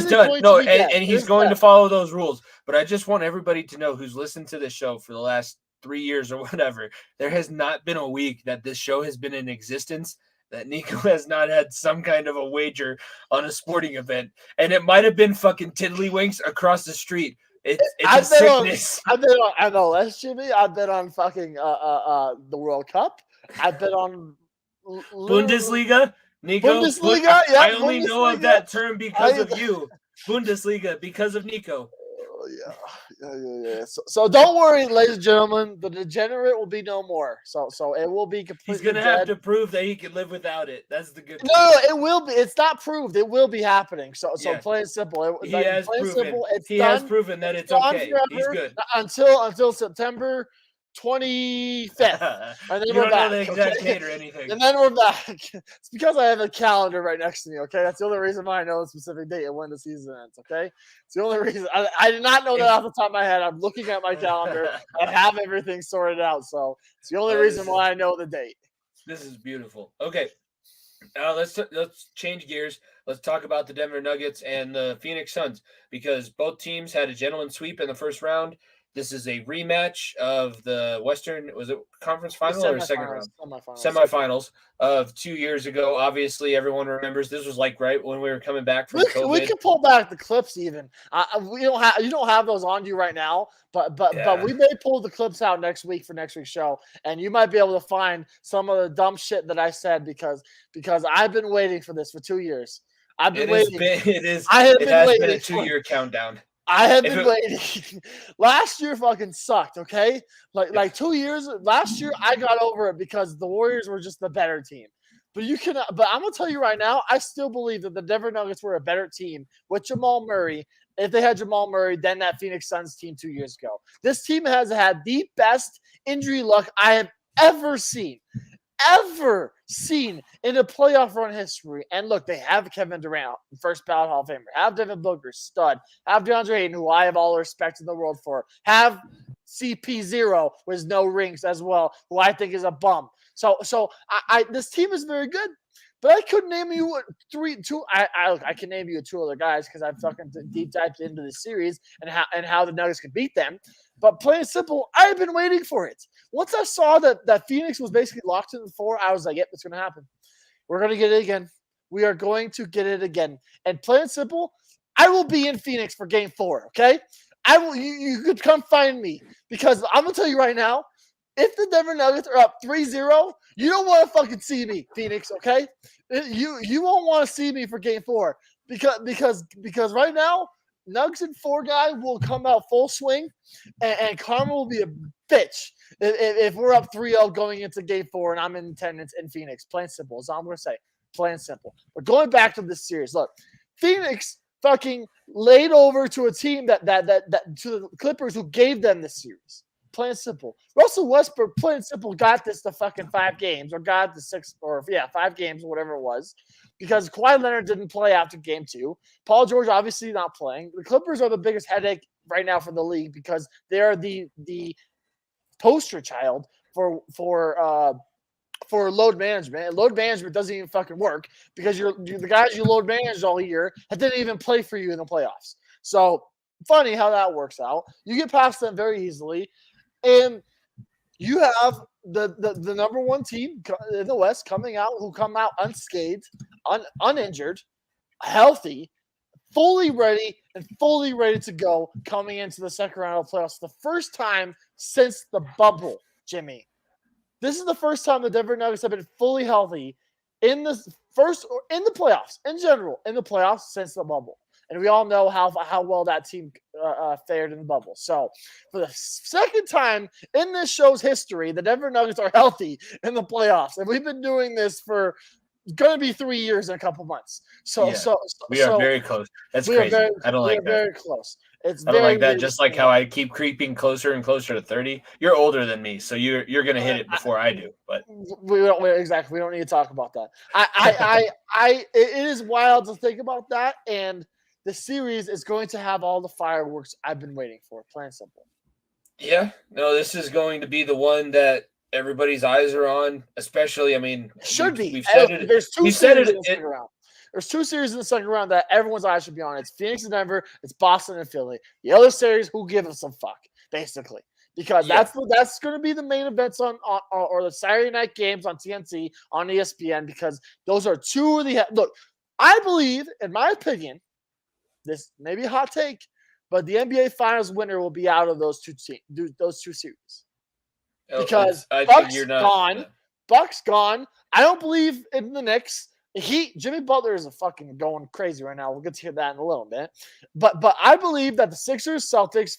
done. No, and he's going to follow those rules. But I just want everybody to know who's listened to this show for the last 3 years or whatever, there has not been a week that this show has been in existence that Niko has not had some kind of a wager on a sporting event. And it might have been fucking tiddlywinks across the street. It's a sickness. I've been on MLS, Jimmy. I've been on fucking the World Cup. I've been on Bundesliga. Niko, Bundesliga. Yeah, I only know of that term because of you. Bundesliga because of Niko. Yeah. So don't worry, ladies and gentlemen. The degenerate will be no more. So it will be completely. He's gonna have to prove that he can live without it. That's the good. No, it will be. It's not proved. It will be happening. So plain and simple. He has proven that it's okay. He's good until September 25th. And then you we're don't back, know the exact date or anything. And then we're back. It's because I have a calendar right next to me, okay? That's the only reason why I know the specific date and when the season ends, okay? It's the only reason. I did not know that off the top of my head. I'm looking at my calendar. I have everything sorted out, so it's the only reason why I know the date. This is beautiful. Okay. Let's change gears. Let's talk about the Denver Nuggets and the Phoenix Suns because both teams had a gentleman sweep in the first round. This is a rematch of the Western, was it conference final or second round? Semifinals of 2 years ago. Obviously, everyone remembers this was like right when we were coming back from COVID. We can pull back the clips even. You don't have those on you right now, but we may pull the clips out next week for next week's show, and you might be able to find some of the dumb shit that I said because I've been waiting for this for 2 years. I've been waiting. It has been a 2-year countdown. I have been waiting. Last year fucking sucked, okay? Like 2 years. Last year I got over it because the Warriors were just the better team. But I'm gonna tell you right now, I still believe that the Denver Nuggets were a better team with Jamal Murray. If they had Jamal Murray, than that Phoenix Suns team 2 years ago. This team has had the best injury luck I have ever seen in a playoff run history. And look, they have Kevin Durant, first ballot Hall of Famer, have Devin Booker, stud, have DeAndre Ayton, who I have all the respect in the world for, have CP0 with no rings as well, who I think is a bum. So this team is very good, but I couldn't name you I can name you 2 other guys because I've fucking deep dived into the series and how the Nuggets could beat them. But plain and simple, I've been waiting for it. Once I saw that Phoenix was basically locked in the 4, I was like, yep, it's going to happen. We're going to get it again. We are going to get it again. And plain and simple, I will be in Phoenix for game 4, okay? I will. You could come find me because I'm going to tell you right now, if the Denver Nuggets are up 3-0, you don't want to fucking see me, Phoenix, okay? You won't want to see me for game 4 because right now, Nuggets and 4 guy will come out full swing, and Karma will be a bitch if we're up 3-0 going into game 4 and I'm in attendance in Phoenix. Plain simple. That's all I'm going to say. Plain simple. But going back to this series, look, Phoenix fucking laid over to a team that to the Clippers who gave them the series. Plain simple. Russell Westbrook, plain and simple, got this to fucking 5 games or got the 5 games or whatever it was because Kawhi Leonard didn't play after game 2. Paul George obviously not playing. The Clippers are the biggest headache right now for the league because they are the poster child for load management. And load management doesn't even fucking work because the guys you load managed all year didn't even play for you in the playoffs. So funny how that works out. You get past them very easily. And you have the number 1 team in the West coming out who come out unscathed, uninjured, healthy, fully ready to go coming into the second round of playoffs. The first time since the bubble, Jimmy. This is the first time the Denver Nuggets have been fully healthy in the playoffs in general, in the playoffs since the bubble. And we all know how well that team fared in the bubble. So for the second time in this show's history, the Denver Nuggets are healthy in the playoffs. And we've been doing this for going to be 3 years in a couple months. We are very close. That's crazy. I don't like that. Very close. I don't like that. Just like how I keep creeping closer and closer to 30. You're older than me, so you're going to hit it before I do. But we don't need to talk about that. It is wild to think about that. And the series is going to have all the fireworks I've been waiting for. Plain and simple. Yeah. No, this is going to be the one that everybody's eyes are on, especially, should be. We've said it. There's 2 series in the second round. There's 2 series in the second round that everyone's eyes should be on. It's Phoenix and Denver. It's Boston and Philly. The other series, who gives us some fuck, basically. Because that's going to be the main events on the Saturday night games on TNT, on ESPN, because those are 2 of the – look, I believe, in my opinion – this may be a hot take, but the NBA Finals winner will be out of those two series because Bucks gone. I don't believe in the Knicks. Jimmy Butler is fucking going crazy right now. We'll get to hear that in a little bit, but I believe that the Sixers, Celtics,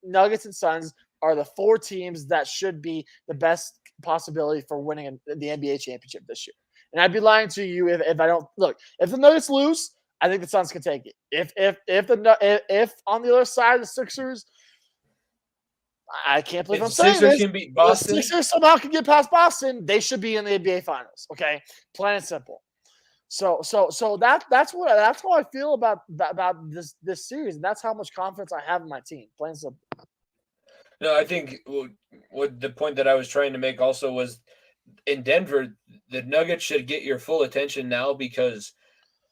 Nuggets, and Suns are the 4 teams that should be the best possibility for winning the NBA championship this year. And I'd be lying to you if I don't look. If the Nuggets lose, I think the Suns can take it. If on the other side the Sixers, I can't believe I'm saying this. Can beat Boston. The Sixers somehow can get past Boston. They should be in the NBA Finals. Okay, plain and simple. So that's how I feel about this series, and that's how much confidence I have in my team. Plain and simple. No, I think what the point that I was trying to make also was in Denver, the Nuggets should get your full attention now because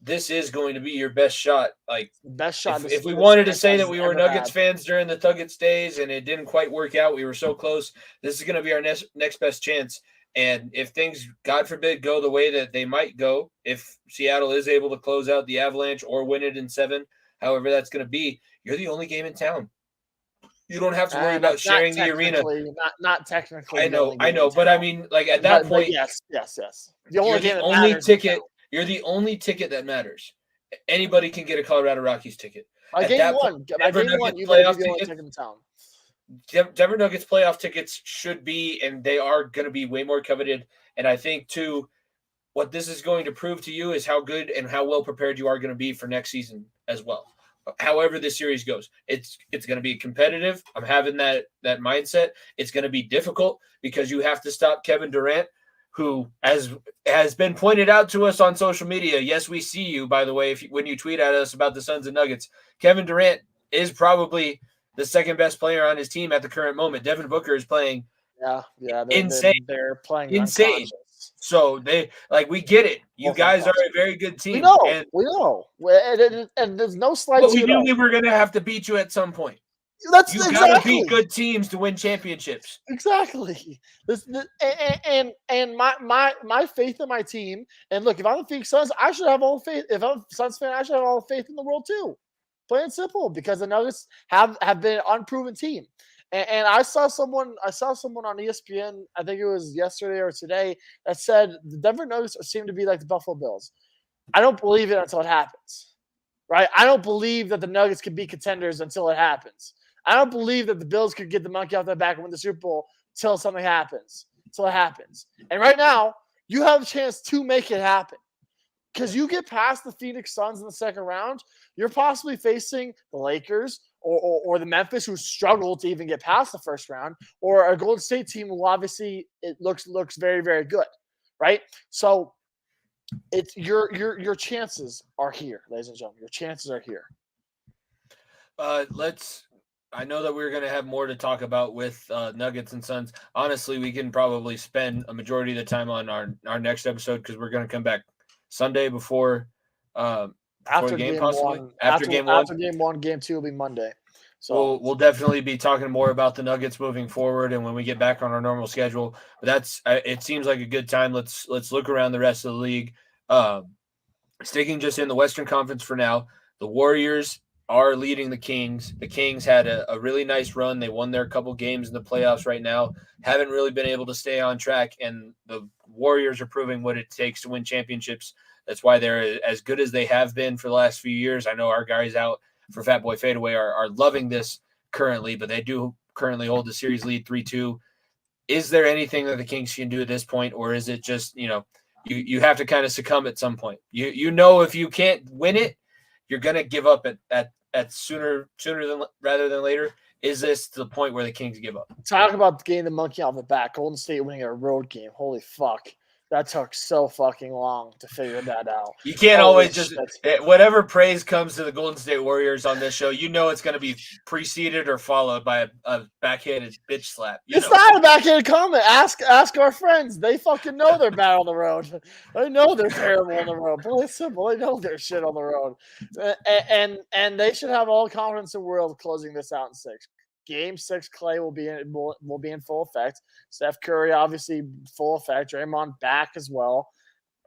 this is going to be your best shot. Like, Best shot. if we wanted to say that we were Nuggets fans during the Nuggets days and it didn't quite work out, we were so close. This is going to be our next best chance. And if things, God forbid, go the way that they might go, if Seattle is able to close out the Avalanche or win it in 7, however that's going to be, you're the only game in town. You don't have to worry about sharing the arena. Not technically. I know, but I mean, like at that point, yes. The only game that matters. Ticket. You're the only ticket that matters. Anybody can get a Colorado Rockies ticket. Game one, you might be the only ticket in town. Denver Nuggets playoff tickets should be, and they are going to be way more coveted. And I think, too, what this is going to prove to you is how good and how well prepared you are going to be for next season as well. However this series goes, it's going to be competitive. I'm having that mindset. It's going to be difficult because you have to stop Kevin Durant, who, as has been pointed out to us on social media, yes, we see you, by the way, when you tweet at us about the Suns and Nuggets, Kevin Durant is probably the second best player on his team at the current moment. Devin Booker is playing insane. They're playing insane. So we get it. You guys are a very good team. We know. And there's no slight. But we knew we were going to have to beat you at some point. You got to beat good teams to win championships. Exactly. And my faith in my team. And look, if I'm the Phoenix Suns, I should have all faith. If I'm a Suns fan, I should have all the faith in the world too. Plain and simple, because the Nuggets have been an unproven team. And I saw someone on ESPN, I think it was yesterday or today, that said the Denver Nuggets seem to be like the Buffalo Bills. I don't believe it until it happens, right? I don't believe that the Nuggets can be contenders until it happens. I don't believe that the Bills could get the monkey off their back and win the Super Bowl until something happens, until it happens. And right now, you have a chance to make it happen. Because you get past the Phoenix Suns in the second round, you're possibly facing the Lakers or the Memphis, who struggled to even get past the first round, or a Golden State team who obviously it looks very, very good, right? So it's your chances are here, ladies and gentlemen. Your chances are here. I know that we're going to have more to talk about with Nuggets and Suns. Honestly, we can probably spend a majority of the time on our next episode because we're going to come back Sunday before after game possibly. After game one, game two will be Monday. So we'll definitely be talking more about the Nuggets moving forward, and when we get back on our normal schedule. But it seems like a good time. Let's look around the rest of the league. Sticking just in the Western Conference for now, the Warriors are leading the Kings. The Kings had a really nice run. They won their couple games in the playoffs right now. Haven't really been able to stay on track, and the Warriors are proving what it takes to win championships. That's why they're as good as they have been for the last few years. I know our guys out for Fat Boy Fadeaway are loving this currently, but they do currently hold the series lead 3-2. Is there anything that the Kings can do at this point, or is it just, you have to kind of succumb at some point? If you can't win it, you're going to give up at sooner than rather than later. Is this the point where the Kings give up? Talk about getting the monkey off the back. Golden State winning a road game. Holy fuck. That took so fucking long to figure that out. You can't always whatever praise comes to the Golden State Warriors on this show, it's going to be preceded or followed by a backhanded bitch slap. It's not a backhanded comment. Ask our friends. They fucking know they're bad on the road. They know they're terrible on the road. Plain simple. They know they're shit on the road. And they should have all confidence in the world closing this out in 6. Game 6, Clay will be in full effect. Steph Curry, obviously, full effect. Draymond back as well.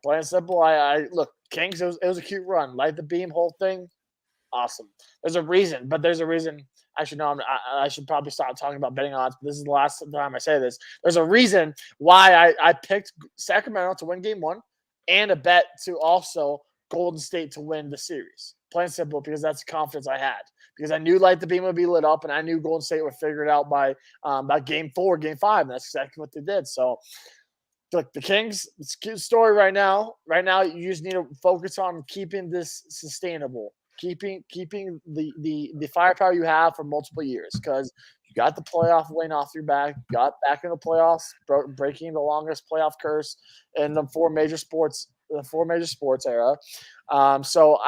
Plain and simple. I look, Kings. It was a cute run. Light the beam, whole thing, awesome. There's a reason. Actually, no. I should probably stop talking about betting odds. But this is the last time I say this. There's a reason why I picked Sacramento to win Game 1 and a bet to also Golden State to win the series. Plain and simple, because that's the confidence I had. Because I knew Light the Beam would be lit up, and I knew Golden State would figure it out by Game 4, Game 5, and that's exactly what they did. So, look, the Kings, it's a cute story right now. Right now, you just need to focus on keeping this sustainable, keeping the firepower you have for multiple years, because you got the playoff win off your back, got back in the playoffs, breaking the longest playoff curse in the four major sports era. So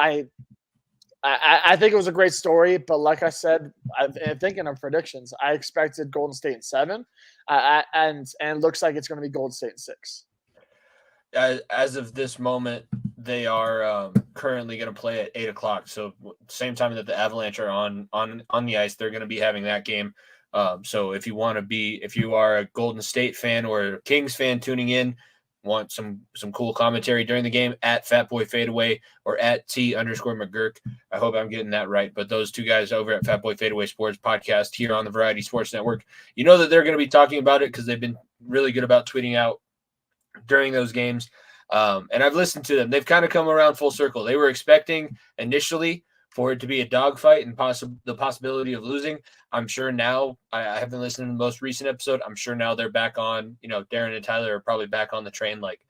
I think it was a great story, but like I said, I'm thinking of predictions. I expected Golden State in 7, and it looks like it's going to be Golden State in 6. As of this moment, they are currently going to play at 8:00. So same time that the Avalanche are on the ice, they're going to be having that game. So if you are a Golden State fan or a Kings fan tuning in, want some cool commentary during the game, at Fatboy Fadeaway or at T_McGurk. I hope I'm getting that right. But those two guys over at Fatboy Fadeaway Sports Podcast here on the Variety Sports Network, you know that they're going to be talking about it because they've been really good about tweeting out during those games. And I've listened to them. They've kind of come around full circle. They were expecting initially for it to be a dogfight and the possibility of losing. I'm sure now, I haven't listened to the most recent episode. I'm sure now they're back on, Darren and Tyler are probably back on the train. Like,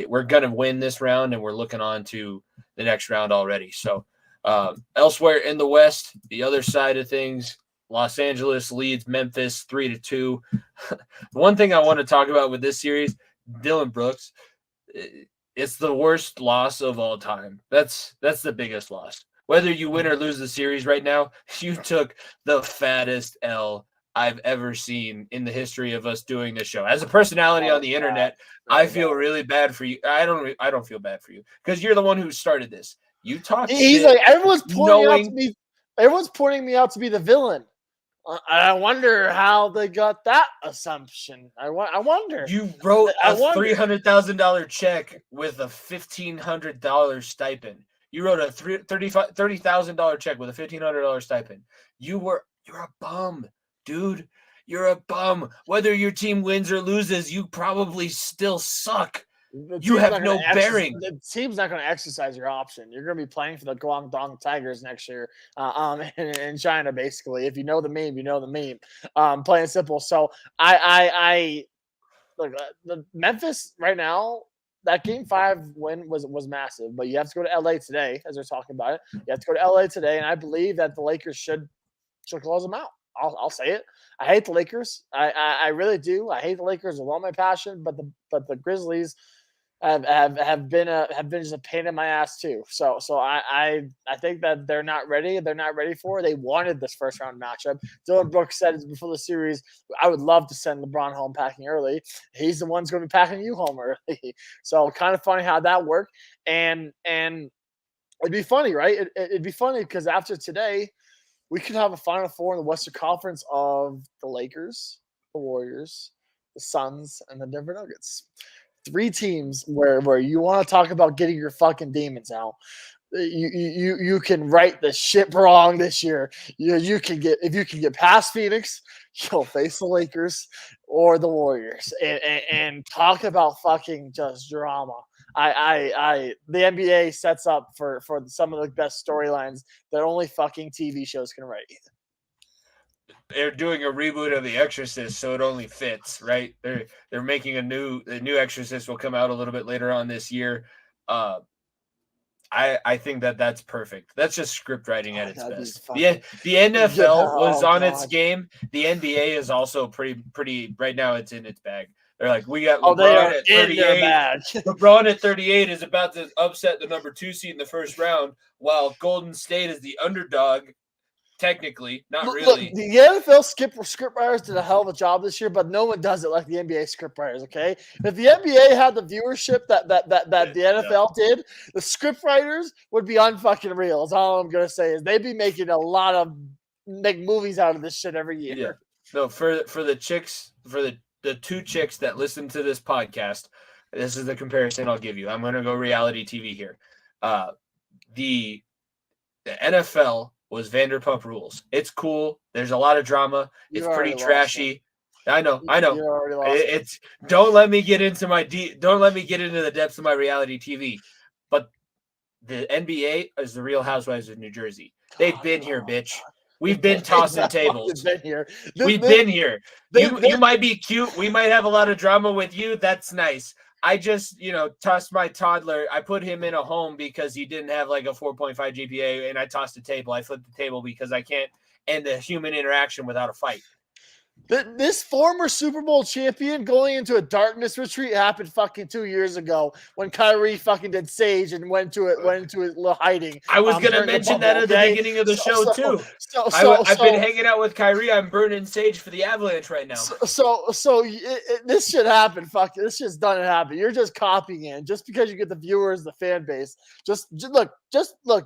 we're going to win this round and we're looking on to the next round already. So elsewhere in the West, the other side of things, Los Angeles leads Memphis 3-2. The one thing I want to talk about with this series, Dylan Brooks, it's the worst loss of all time. That's the biggest loss. Whether you win or lose the series right now, you took the fattest L I've ever seen in the history of us doing this show. As a personality on the internet, I feel really bad for you. I don't feel bad for you because you're the one who started this. You talk. He's like, everyone's pointing me out to be the villain. I wonder how they got that assumption. I wonder. You wrote a $300,000 check with a $1,500 stipend. You wrote a $30,000 check with a $1,500 stipend. You're a bum, dude. You're a bum. Whether your team wins or loses, you probably still suck. You have no bearing. The team's not going to exercise your option. You're going to be playing for the Guangdong Tigers next year in China, basically. If you know the meme, you know the meme. Plain and simple. So I look, the Memphis right now, that Game 5 win was massive, but you have to go to LA today, as they're talking about it. You have to go to LA today, and I believe that the Lakers should close them out. I'll say it. I hate the Lakers. I really do. I hate the Lakers with all my passion, but the Grizzlies have been just a pain in my ass too. So I think that they're not ready. They're not ready for it. They wanted this first round matchup. Dylan Brooks said before the series, I would love to send LeBron home packing early. He's the one who's going to be packing you home early. So kind of funny how that worked. And it'd be funny, right? It'd be funny because after today, we could have a Final Four in the Western Conference of the Lakers, the Warriors, the Suns, and the Denver Nuggets. 3 teams where you want to talk about getting your fucking demons out. You can right the ship wrong this year. You can get past Phoenix, you'll face the Lakers or the Warriors and talk about fucking just drama. The NBA sets up for some of the best storylines that only fucking TV shows can write. They're doing a reboot of The Exorcist, so it only fits, right? They're making a new Exorcist will come out a little bit later on this year. I think that's perfect. That's just script writing at its best. The NFL was on its game. The NBA is also pretty right now. It's in its bag. They're like, we got LeBron at 38. LeBron at 38 is about to upset the number 2 seed in the first round, while Golden State is the underdog. Technically, not really. Look, the NFL script writers did a hell of a job this year, but no one does it like the NBA script writers. Okay, if the NBA had the viewership that the NFL did, the script writers would be unfucking real. That's all I'm gonna say is they'd be making a lot of movies out of this shit every year. Yeah. So for the chicks, for the 2 chicks that listen to this podcast, this is the comparison I'll give you. I'm gonna go reality TV here. The NFL was Vanderpump Rules. It's cool. There's a lot of drama. It's pretty trashy. I know. It's don't let me get into the depths of my reality TV. But the NBA is the Real Housewives of New Jersey. They've been here, bitch. We've been tossing tables. We've been here. You might be cute. We might have a lot of drama with you. That's nice. I just, tossed my toddler. I put him in a home because he didn't have like a 4.5 GPA, and I tossed a table. I flipped the table because I can't end a human interaction without a fight. This former Super Bowl champion going into a darkness retreat happened fucking 2 years ago when Kyrie fucking did Sage and went into his little hiding. I was going to during the mention bubble, that at the okay? beginning of the show, too. I've been hanging out with Kyrie. I'm burning sage for the Avalanche right now. This shit happened. Fuck it. This shit's done and happened. You're just copying it. Just because you get the viewers, the fan base. Just look.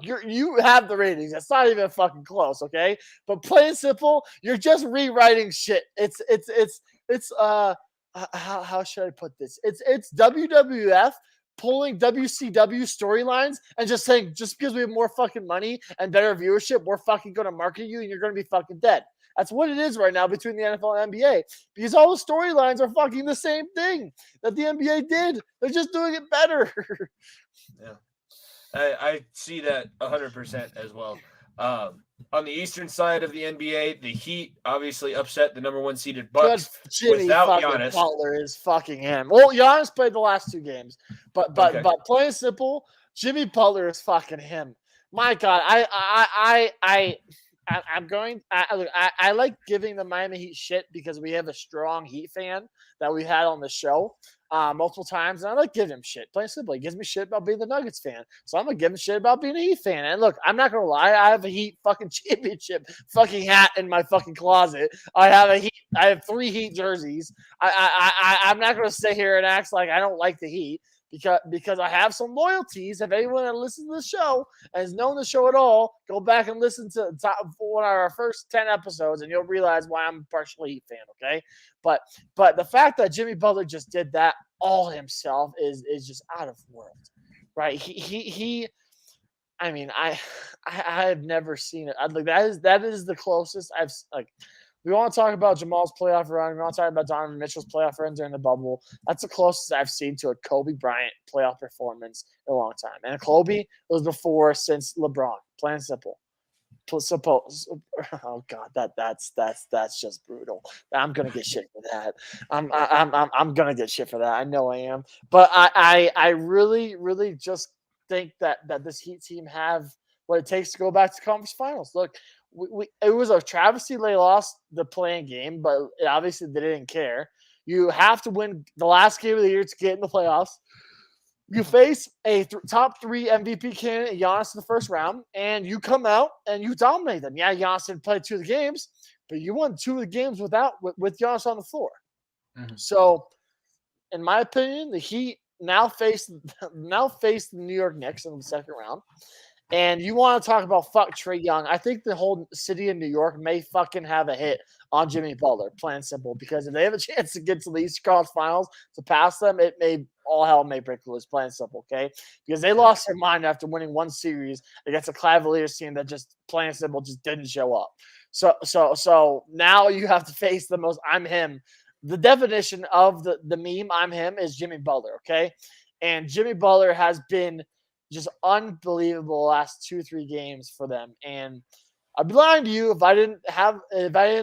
You have the ratings. It's not even fucking close, okay? But plain and simple, you're just rewriting shit. It's how should I put this? It's WWF pulling WCW storylines and just saying, just because we have more fucking money and better viewership, we're fucking going to market you and you're going to be fucking dead. That's what it is right now between the NFL and NBA, because all the storylines are fucking the same thing that the NBA did. They're just doing it better. Yeah, I see that 100% as well. On the eastern side of the NBA, the Heat obviously upset the number 1 seeded Bucks without Giannis. Butler is fucking him. Well, Giannis played the last 2 games, but plain and simple, Jimmy Butler is fucking him. My God, I like giving the Miami Heat shit because we have a strong Heat fan that we had on the show multiple times, and I like giving him shit. Plain simple, he gives me shit about being the Nuggets fan, so I'm gonna give him shit about being a Heat fan. And look, I'm not gonna lie, I have a Heat fucking championship fucking hat in my fucking closet. I have 3 Heat jerseys. I'm not gonna sit here and act like I don't like the Heat. Because I have some loyalties. If anyone that listens to the show and has known the show at all, go back and listen to one of our first 10 episodes, and you'll realize why I'm a partial Heat fan. Okay, but the fact that Jimmy Butler just did that all himself is just out of world, right? I mean, I have never seen it. That is the closest I've like. We want to talk about Jamal's playoff run. We want to talk about Donovan Mitchell's playoff run during the bubble. That's the closest I've seen to a Kobe Bryant playoff performance in a long time. And Kobe was before since LeBron. Plain and simple. Oh God, that's just brutal. I'm gonna get shit for that. I'm gonna get shit for that. I know I am. But I really just think that this Heat team have what it takes to go back to conference finals. Look. It was a travesty they lost the playing game, but obviously they didn't care. You have to win the last game of the year to get in the playoffs. You face a top 3 MVP candidate, Giannis, in the first round, and you come out and you dominate them. Yeah, Giannis didn't play 2 of the games, but you won 2 of the games with Giannis on the floor. Mm-hmm. So, in my opinion, the Heat now face the New York Knicks in the second round. And you want to talk about fuck Trae Young. I think the whole city of New York may fucking have a hit on Jimmy Butler, plain and simple, because if they have a chance to get to the Eastern Conference Finals to pass them, all hell may break loose, plain and simple, okay? Because they lost their mind after winning 1 series against a Cavaliers team that just, plain and simple, just didn't show up. So now you have to face the most I'm him. The definition of the meme I'm him is Jimmy Butler, okay? And Jimmy Butler has been just unbelievable last 2-3 games for them. And I'd be lying to you if I didn't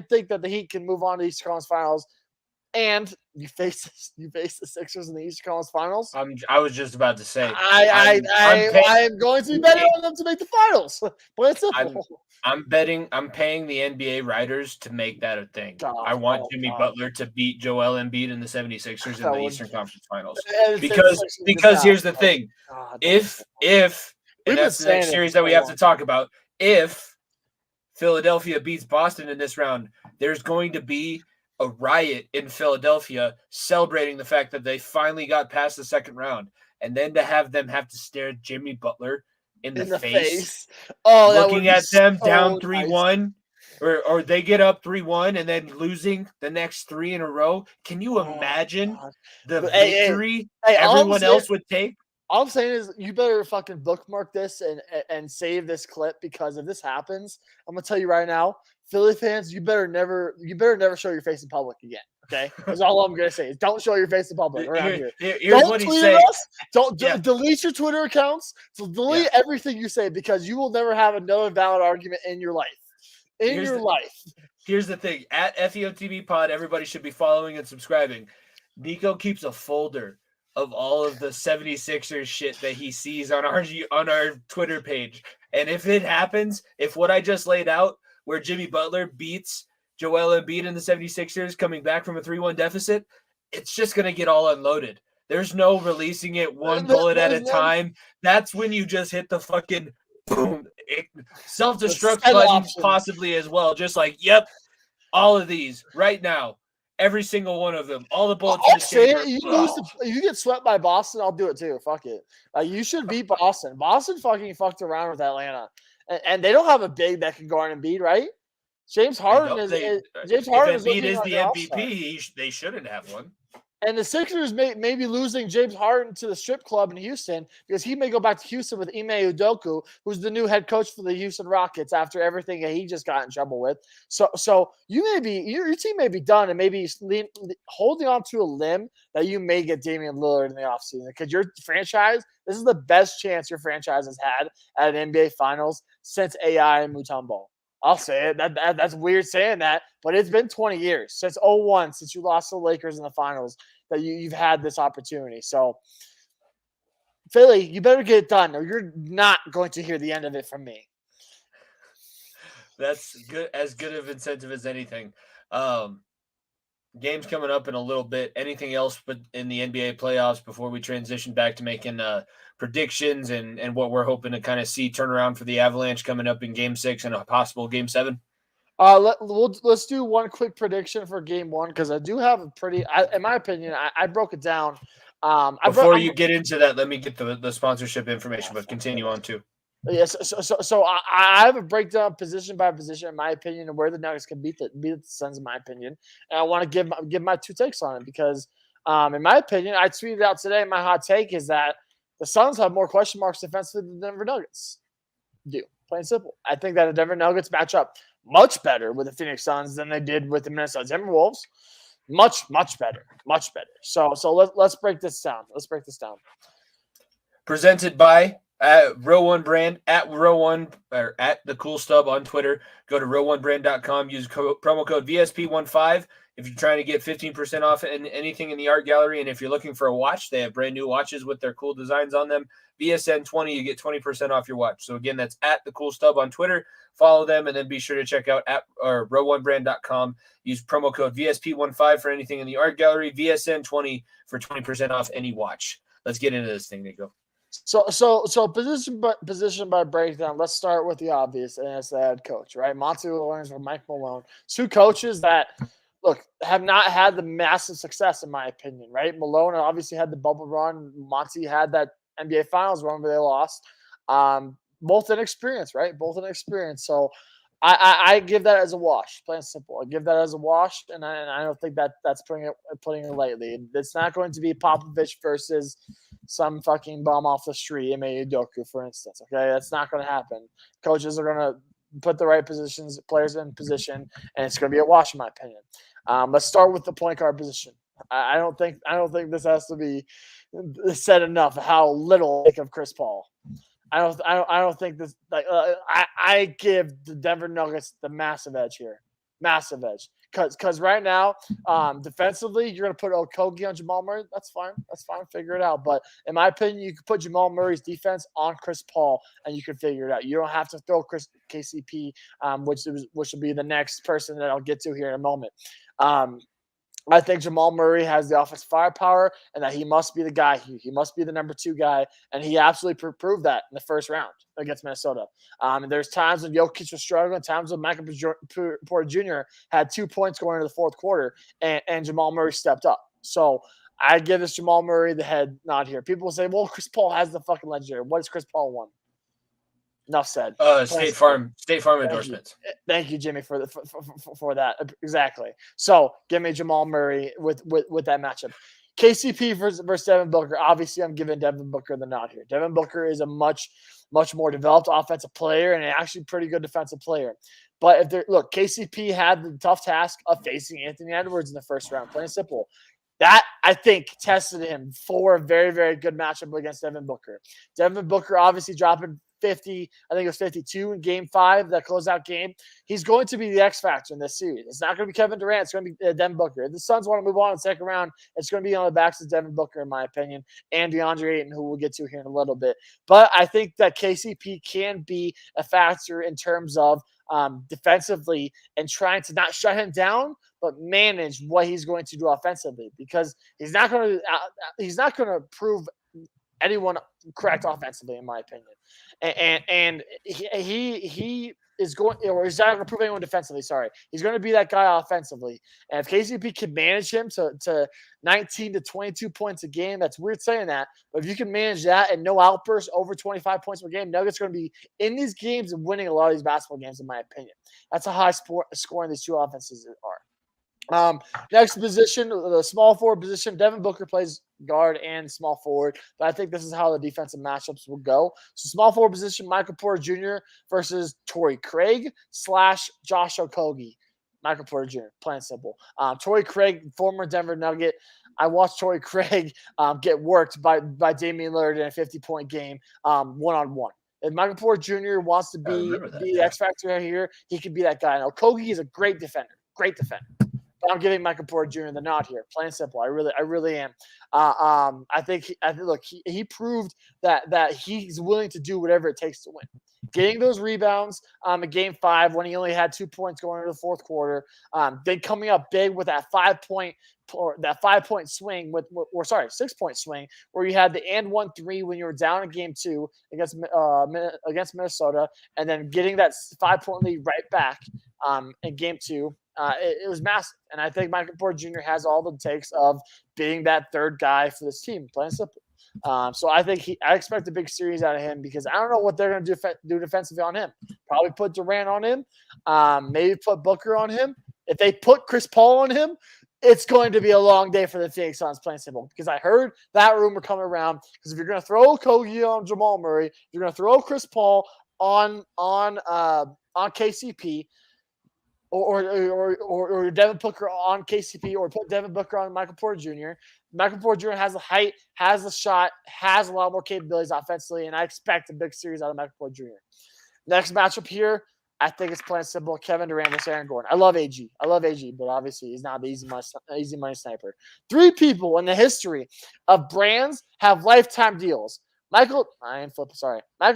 think that the Heat can move on to the Eastern Conference Finals. And you face the Sixers in the Eastern Conference Finals. I was just about to say I'm going to be betting on them to make the finals. But it's simple. I'm paying the NBA writers to make that a thing. I want Jimmy Butler to beat Joel Embiid in the 76ers in the Eastern Conference Finals. Because here's the thing. If and that's the next series that we have to talk about, if Philadelphia beats Boston in this round, there's going to be a riot in Philadelphia celebrating the fact that they finally got past the second round. And then to have them have to stare at Jimmy Butler in the face. Oh, looking at them down 3-1, or they get up 3-1 and then losing the next 3 in a row. Can you imagine the victory everyone else would take? All I'm saying is you better fucking bookmark this and save this clip, because if this happens, I'm gonna tell you right now, Philly fans, you better never show your face in public again. Okay, that's all I'm gonna say is don't show your face in public around here. Don't tweet us. Don't delete your Twitter accounts. So delete everything you say, because you will never have another valid argument in your life. Here's the thing: at FEOTB Pod, everybody should be following and subscribing. Niko keeps a folder of all of the 76ers shit that he sees on our Twitter page, and if it happens, if what I just laid out, where Jimmy Butler beats Joel Embiid and the 76ers coming back from a 3-1 deficit, it's just going to get all unloaded. There's no releasing it one bullet at a time. That's when you just hit the fucking boom, self-destruct button possibly as well. Just like, yep, all of these right now. Every single one of them. All the bullets. I'll say it. You get swept by Boston, I'll do it too. Fuck it. You should beat Boston. Boston fucking fucked around with Atlanta. And they don't have a big that can guard Embiid, right? James Harden is the MVP. They shouldn't have one. And the Sixers may be losing James Harden to the strip club in Houston because he may go back to Houston with Ime Udoka, who's the new head coach for the Houston Rockets after everything that he just got in trouble with. So your team may be done and maybe holding on to a limb that you may get Damian Lillard in the offseason because your franchise, this is the best chance your franchise has had at an NBA Finals since AI and Mutombo. I'll say it. That's weird saying that, but it's been 20 years since 01, since you lost to the Lakers in the finals, that you've had this opportunity. So, Philly, you better get it done, or you're not going to hear the end of it from me. That's good, as good of incentive as anything. Games coming up in a little bit. Anything else but in the NBA playoffs before we transition back to making predictions and what we're hoping to kind of see turnaround for the Avalanche coming up in Game 6 and a possible Game 7? Let's do one quick prediction for Game 1 because I do have a pretty, in my opinion, I broke it down. Before you get into that, let me get the sponsorship information, but continue on too. Yes, so I have a breakdown position by position, in my opinion, of where the Nuggets can beat the Suns, in my opinion. And I want to give my two takes on it because, in my opinion, I tweeted out today. My hot take is that the Suns have more question marks defensively than the Denver Nuggets do. Plain and simple. I think that the Denver Nuggets match up much better with the Phoenix Suns than they did with the Minnesota Timberwolves. Much better. So let's break this down. Presented by Row One Brand at Row One or at the Cool Stub on Twitter. Go to row1brand.com. Use promo code VSP15 if you're trying to get 15% off anything in the art gallery. And if you're looking for a watch, they have brand new watches with their cool designs on them. VSN20, you get 20% off your watch. So again, that's at the Cool Stub on Twitter. Follow them and then be sure to check out row1brand.com. Use promo code VSP15 for anything in the art gallery. VSN20 for 20% off any watch. Let's get into this thing, Niko. So position by breakdown. Let's start with the obvious, and it's the head coach, right? Monty Williams or Mike Malone, two coaches that have not had the massive success, in my opinion, right? Malone obviously had the bubble run. Monty had that NBA Finals run where they lost. Both inexperienced, right? So I give that as a wash, plain and simple. I give that as a wash, and I don't think that's putting it lightly. It's not going to be Popovich versus some fucking bum off the street, Ime Udoka, for instance. Okay, that's not going to happen. Coaches are going to put the right players in position, and it's going to be a wash, in my opinion. Let's start with the point guard position. I don't think this has to be said enough how little I think of Chris Paul. I don't think this. I give the Denver Nuggets the massive edge here, because right now, defensively, you're gonna put Okogie on Jamal Murray. That's fine. Figure it out. But in my opinion, you could put Jamal Murray's defense on Chris Paul, and you can figure it out. You don't have to throw KCP, which will be the next person that I'll get to here in a moment. I think Jamal Murray has the offensive firepower and that he must be the guy. He must be the number 2 guy, and he absolutely proved that in the first round against Minnesota. And there's times when Jokic was struggling, times when Michael Porter Jr. had 2 points going into the fourth quarter, and Jamal Murray stepped up. So I give this Jamal Murray the head nod here. People will say, well, Chris Paul has the fucking legendary. What has Chris Paul won? Enough said. State Farm endorsements. Thank you, Jimmy, for that. Exactly. So give me Jamal Murray with that matchup. KCP versus Devin Booker. Obviously, I'm giving Devin Booker the nod here. Devin Booker is a much more developed offensive player and actually pretty good defensive player. But KCP had the tough task of facing Anthony Edwards in the first round. Plain and simple. That, I think, tested him for a very, very good matchup against Devin Booker. Devin Booker obviously dropping 50, I think it was 52 in Game 5, that closeout game. He's going to be the X factor in this series. It's not going to be Kevin Durant. It's going to be Devin Booker. If the Suns want to move on in the second round, it's going to be on the backs of Devin Booker, in my opinion, and DeAndre Ayton, who we'll get to here in a little bit. But I think that KCP can be a factor in terms of defensively and trying to not shut him down, but manage what he's going to do offensively, because he's not going to prove anyone correct offensively, in my opinion. And he is going, or he's not going to prove anyone defensively. Sorry, he's going to be that guy offensively. And if KCP can manage him to 19 to 22 points a game, that's weird saying that, but if you can manage that and no outbursts over 25 points per game, Nuggets are going to be in these games and winning a lot of these basketball games, in my opinion. That's a high scoring these two offenses are. Next position, the small forward position, Devin Booker plays guard and small forward, but I think this is how the defensive matchups will go. So small forward position, Michael Porter Jr. versus Torrey Craig / Josh Okogie. Michael Porter Jr., plain simple. Torrey Craig, former Denver Nugget. I watched Torrey Craig get worked by Damian Lillard in a 50-point game one-on-one. If Michael Porter Jr. wants to be the X factor here, he can be that guy. And Okogie is a great defender. I'm giving Michael Porter Jr. the nod here. Plain and simple. I really am. I think he proved that he's willing to do whatever it takes to win. Getting those rebounds in Game 5 when he only had 2 points going into the fourth quarter. Then coming up big with that 5-point swing 6-point swing where you had the 1-3 when you were down in Game 2 against Minnesota, and then getting that 5-point lead right back in Game 2. It was massive. And I think Michael Porter Jr. has all the takes of being that third guy for this team, plain and simple. So I expect a big series out of him, because I don't know what they're going to do defensively on him. Probably put Durant on him. Maybe put Booker on him. If they put Chris Paul on him, it's going to be a long day for the Phoenix Suns, plain and simple. Because I heard that rumor coming around. Because if you're going to throw Kogi on Jamal Murray, you're going to throw Chris Paul on KCP, or Devin Booker on KCP, or put Devin Booker on Michael Porter Jr. Michael Porter Jr. has the height, has the shot, has a lot more capabilities offensively, and I expect a big series out of Michael Porter Jr. Next matchup here, I think it's plain simple. Kevin Durant versus Aaron Gordon. I love AG, but obviously he's not the easy money sniper. 3 people in the history of brands have lifetime deals. Michael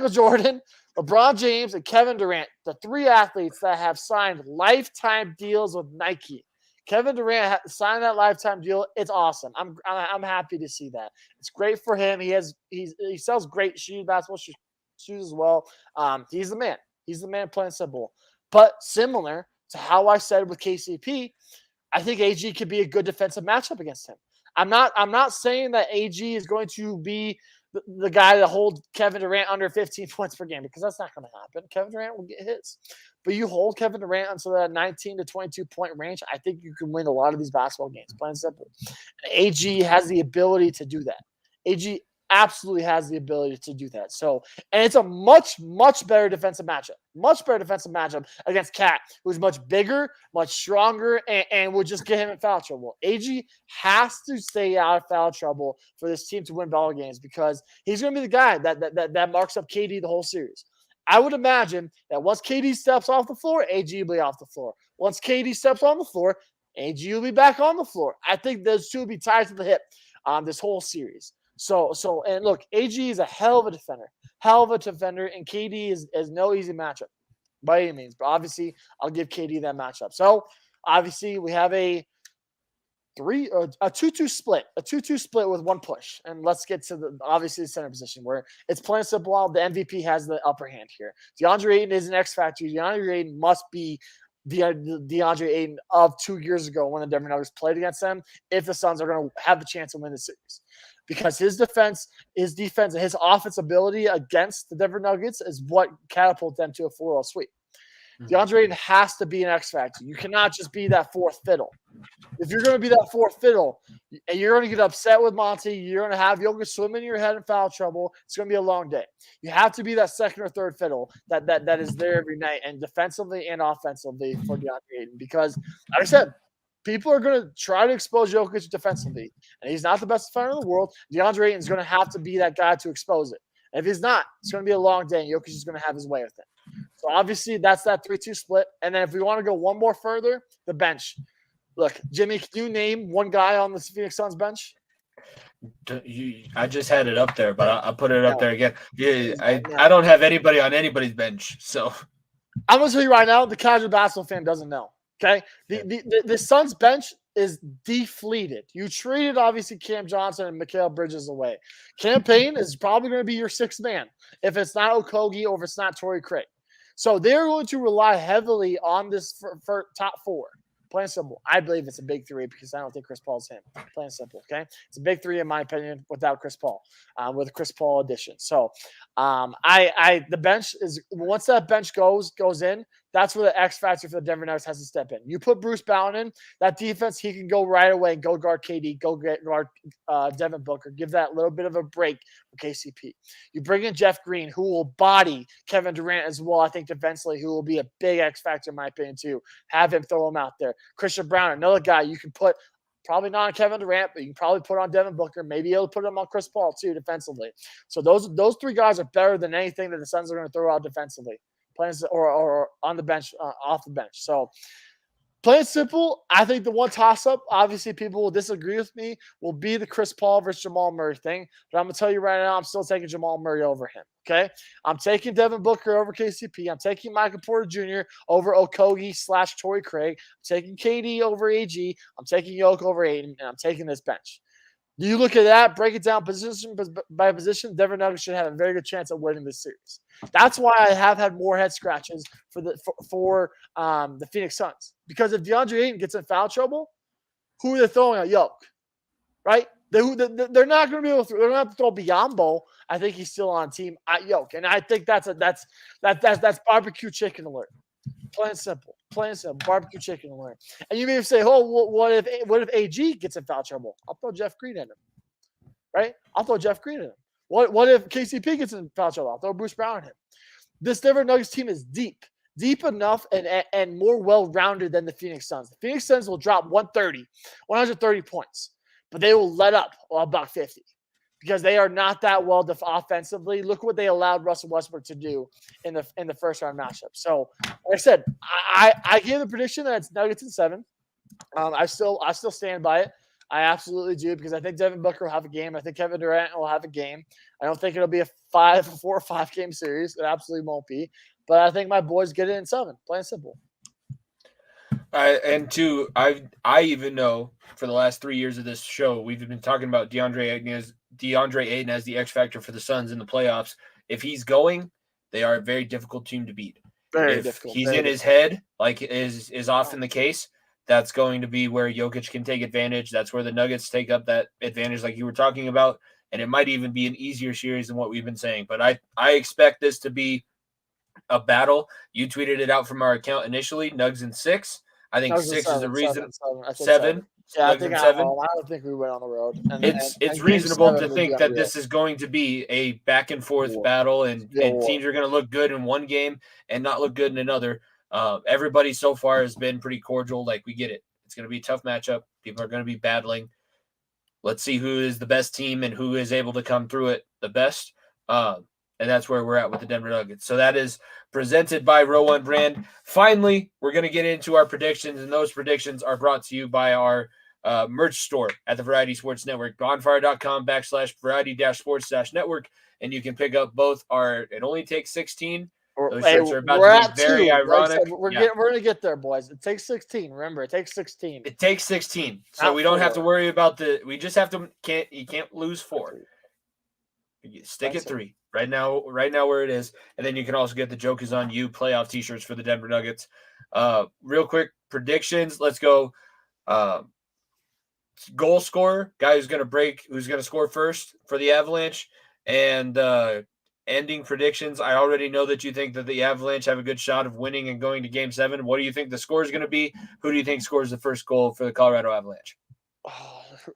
Jordan, LeBron James, and Kevin Durant, the 3 athletes that have signed lifetime deals with Nike. Kevin Durant signed that lifetime deal. It's awesome. I'm happy to see that. It's great for him. He sells great basketball shoes as well. He's the man. He's the man, plain simple. But similar to how I said with KCP, I think AG could be a good defensive matchup against him. I'm not saying that AG is going to be the guy to hold Kevin Durant under 15 points per game, because that's not going to happen. Kevin Durant will get his. But you hold Kevin Durant into that 19 to 22 point range, I think you can win a lot of these basketball games, plain and simple. And AG has the ability to do that. AG absolutely has the ability to do that. So, and it's a much, much better defensive matchup against Cat, who's much bigger, much stronger, and will just get him in foul trouble. AG has to stay out of foul trouble for this team to win ball games, because he's going to be the guy that marks up KD the whole series. I would imagine that once KD steps off the floor, AG will be off the floor. Once KD steps on the floor, AG will be back on the floor. I think those two will be tied to the hip this whole series. So, and look, AG is a hell of a defender, and KD is no easy matchup by any means. But obviously, I'll give KD that matchup. So, obviously, we have a 2-2 split with 1 push. And let's get to the center position, where it's plain and simple. The MVP has the upper hand here. DeAndre Ayton is an X factor. DeAndre Ayton must be the DeAndre Ayton of 2 years ago when the Denver Nuggets played against them, if the Suns are going to have the chance to win the series. Because his defense, and his offense ability against the Denver Nuggets is what catapulted them to a 4-0 sweep. DeAndre Ayton has to be an X factor. You cannot just be that fourth fiddle. If you're going to be that fourth fiddle, and you're going to get upset with Monty, you're going to have Jokic swimming in your head in foul trouble, it's going to be a long day. You have to be that second or third fiddle that is there every night, and defensively and offensively for DeAndre Ayton. Because, like I said, people are going to try to expose Jokic defensively, and he's not the best defender in the world. DeAndre Ayton is going to have to be that guy to expose it. And if he's not, it's going to be a long day, and Jokic is going to have his way with it. So, obviously, that's that 3-2 split. And then if we want to go one more further, the bench. Look, Jimmy, can you name one guy on the Phoenix Suns bench? I just had it up there, but I'll put it up there again. Yeah, I don't have anybody on anybody's bench, so. I'm gonna tell you right now, the casual basketball fan doesn't know. Okay, the Suns bench is deflated. You traded obviously Cam Johnson and Mikal Bridges away. Cam Payne is probably going to be your sixth man if it's not Okogie or if it's not Torrey Craig. So they're going to rely heavily on this for top four. Plain simple. I believe it's a big three because I don't think Chris Paul's him. Plain simple. Okay, it's a big three in my opinion without Chris Paul, with a Chris Paul addition. So, the bench is once that bench goes in. That's where the X factor for the Denver Nuggets has to step in. You put Bruce Bowen in that defense, he can go right away and go guard KD, go guard Devin Booker, give that little bit of a break for KCP. You bring in Jeff Green, who will body Kevin Durant as well. I think defensively, who will be a big X factor in my opinion too. Have him throw him out there. Christian Brown, another guy you can put. Probably not on Kevin Durant, but you can probably put on Devin Booker. Maybe you'll put him on Chris Paul too defensively. So those three guys are better than anything that the Suns are going to throw out defensively. Or on the bench, off the bench. So, plain simple, I think the one toss-up, obviously people will disagree with me, will be the Chris Paul versus Jamal Murray thing. But I'm going to tell you right now, I'm still taking Jamal Murray over him, okay? I'm taking Devin Booker over KCP. I'm taking Michael Porter Jr. over Okogie/Torrey Craig. I'm taking KD over AG. I'm taking Yoke over Aiden, and I'm taking this bench. You look at that, break it down position by position, Denver Nuggets should have a very good chance of winning this series. That's why I have had more head scratches for the Phoenix Suns. Because if DeAndre Ayton gets in foul trouble, who are they throwing at Yoke? Right? They're not going to be able to. They're going to have to throw Biyombo. I think he's still on team at Yoke, and I think that's barbecue chicken alert. Plain simple. Barbecue chicken alert. And you may say, "Oh, what if AG gets in foul trouble?" I'll throw Jeff Green at him. Right? I'll throw Jeff Green at him. What if KCP gets in foul trouble? I'll throw Bruce Brown at him. This Denver Nuggets team is deep enough and more well-rounded than the Phoenix Suns. The Phoenix Suns will drop 130 points, but they will let up about 50 because they are not that well offensively. Look what they allowed Russell Westbrook to do in the first round matchup. So, like I said, I gave the prediction that it's Nuggets in 7. I still stand by it. I absolutely do because I think Devin Booker will have a game. I think Kevin Durant will have a game. I don't think it'll be a 4 or 5 game series. It absolutely won't be. But I think my boys get it in 7. Plain simple. And two, I even know for the last 3 years of this show, we've been talking about DeAndre Ayton as the X factor for the Suns in the playoffs. If he's going, they are a very difficult team to beat. Very difficult. He's in his head, like is often the case. That's going to be where Jokic can take advantage. That's where the Nuggets take up that advantage like you were talking about. And it might even be an easier series than what we've been saying. But I expect this to be a battle. You tweeted it out from our account initially, Nugs in 6. I think 6 is a reason. 7. Yeah, I think 7. I don't think we went on the road. It's reasonable to think that this is going to be a back and forth battle, and teams are going to look good in one game and not look good in another. Everybody so far has been pretty cordial. Like, we get it. It's going to be a tough matchup. People are going to be battling. Let's see who is the best team and who is able to come through it the best. And that's where we're at with the Denver Nuggets. So that is presented by Row One Brand. Finally, we're going to get into our predictions, and those predictions are brought to you by our merch store at the Variety Sports Network, bonfire.com/variety-sports-network, and you can pick up both our It Only Takes 16. Those shirts are about to be very ironic. We're going to get there, boys. It takes 16. Remember, it takes 16. It takes 16. So we don't have to worry about we just have to you can't lose 4. You stick at 3 right now where it is. And then you can also get the Joke Is On You playoff t-shirts for the Denver Nuggets. Real quick predictions. Let's go. Goal scorer, guy who's going to score first for the Avalanche. And ending predictions. I already know that you think that the Avalanche have a good shot of winning and going to Game 7. What do you think the score is going to be? Who do you think scores the first goal for the Colorado Avalanche?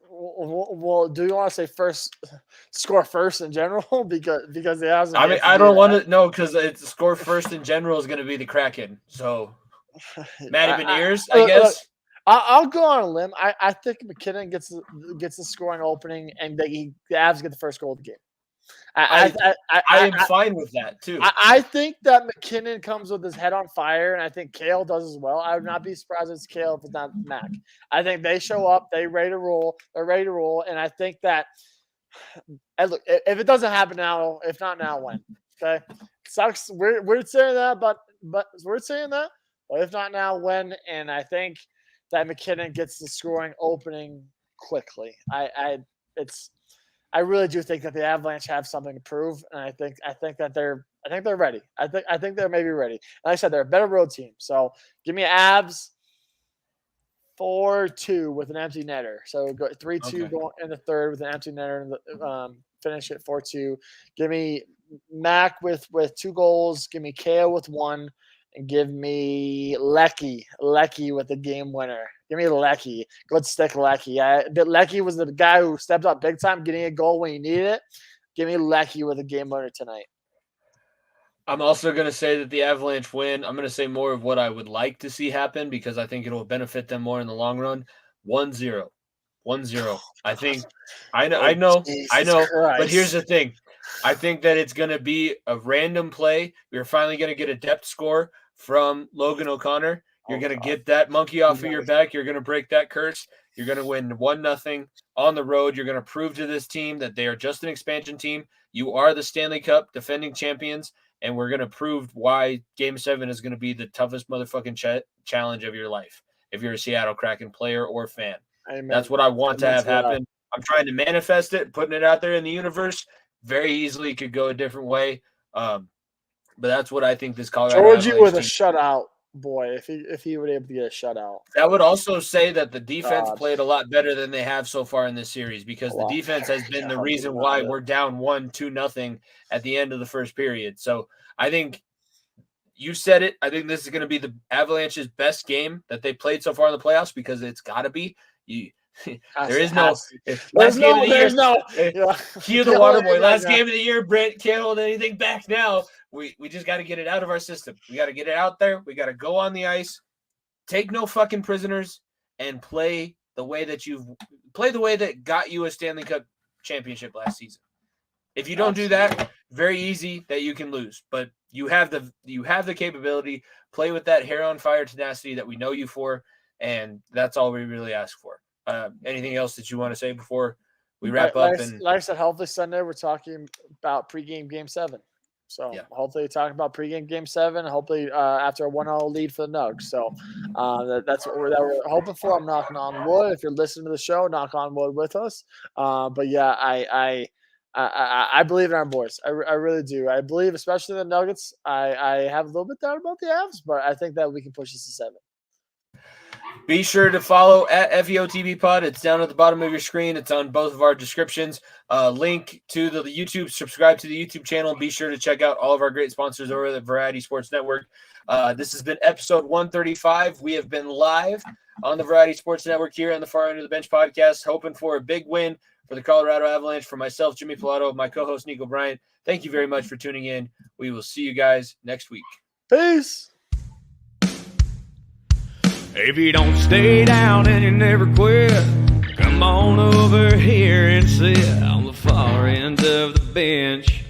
Well, do you want to say score first in general? because the Avs. I mean, I don't want to know because it's score first in general is going to be the Kraken. So, Matty Beniers, I guess. Look, I'll go on a limb. I think McKinnon gets the scoring opening, and the Avs get the first goal of the game. I am fine with that too. I think that McKinnon comes with his head on fire, and I think Kale does as well. I would not be surprised if it's Kale if it's not Mac. I think they show up, they're ready to roll, and I think that. And look, if it doesn't happen now, if not now, when? Okay, sucks. We're saying that, but but we're saying that. But if not now, when? And I think that McKinnon gets the scoring opening quickly. I really do think that the Avalanche have something to prove, and I think that they're ready. I think they're maybe ready. And like I said, they're a better road team. So give me Avs 4-2 with an empty netter. So go 3-2 going in the third with an empty netter, and finish it 4-2. Give me Mac with 2 goals. Give me Kale with 1, and give me Lecky with the game winner. Give me Lecky. Good stick, Lecky. Lecky was the guy who stepped up big time, getting a goal when he needed it. Give me Lecky with a game winner tonight. I'm also going to say that the Avalanche win. I'm going to say more of what I would like to see happen because I think it will benefit them more in the long run. 1-0. 1-0. I think I know. But here's the thing. I think that it's going to be a random play. We're finally going to get a depth score from Logan O'Connor. You're going to get that monkey off of your back. You're going to break that curse. You're going to win 1-0 on the road. You're going to prove to this team that they are just an expansion team. You are the Stanley Cup defending champions, and we're going to prove why Game 7 is going to be the toughest motherfucking challenge of your life if you're a Seattle Kraken player or fan. Amen. That's what I want to have happen. I'm trying to manifest it, putting it out there in the universe. Very easily could go a different way. But that's what I think this Colorado Georgie Avalanche with a team, shutout, boy, if he would able to get a shutout. that would also say that the defense played a lot better than they have so far in this series because the defense has been the reason why we're down 1-2-0 at the end of the first period. So I think you said it. I think this is going to be the Avalanche's best game that they played so far in the playoffs because it's got to be. There is no last game of the year. Cue the water boy. Last game of the year, Brent can't hold anything back now. We just got to get it out of our system. We got to get it out there. We got to go on the ice, take no fucking prisoners, and play the way that got you a Stanley Cup championship last season. If you don't do that, very easy that you can lose. But you have the capability. Play with that hair on fire tenacity that we know you for, and that's all we really ask for. Anything else that you want to say before we wrap up? Like I said, hopefully Sunday we're talking about pregame Game 7. So hopefully talking about pregame Game 7. Hopefully after a 1-0 lead for the Nugs. So that's what we're hoping for. I'm knocking on wood. If you're listening to the show, knock on wood with us. But yeah, I believe in our boys. I really do. I believe, especially the Nuggets. I have a little bit doubt about the Avs, but I think that we can push this to 7. Be sure to follow at FEOTB Pod. It's down at the bottom of your screen. It's on both of our descriptions. Link to the YouTube. Subscribe to the YouTube channel. Be sure to check out all of our great sponsors over at the Variety Sports Network. This has been episode 135. We have been live on the Variety Sports Network here on the Far End of the Bench podcast, hoping for a big win for the Colorado Avalanche. For myself, Jimmy Pilato, my co-host, Niko Bryant, thank you very much for tuning in. We will see you guys next week. Peace. If you don't stay down and you never quit, come on over here and sit on the far end of the bench.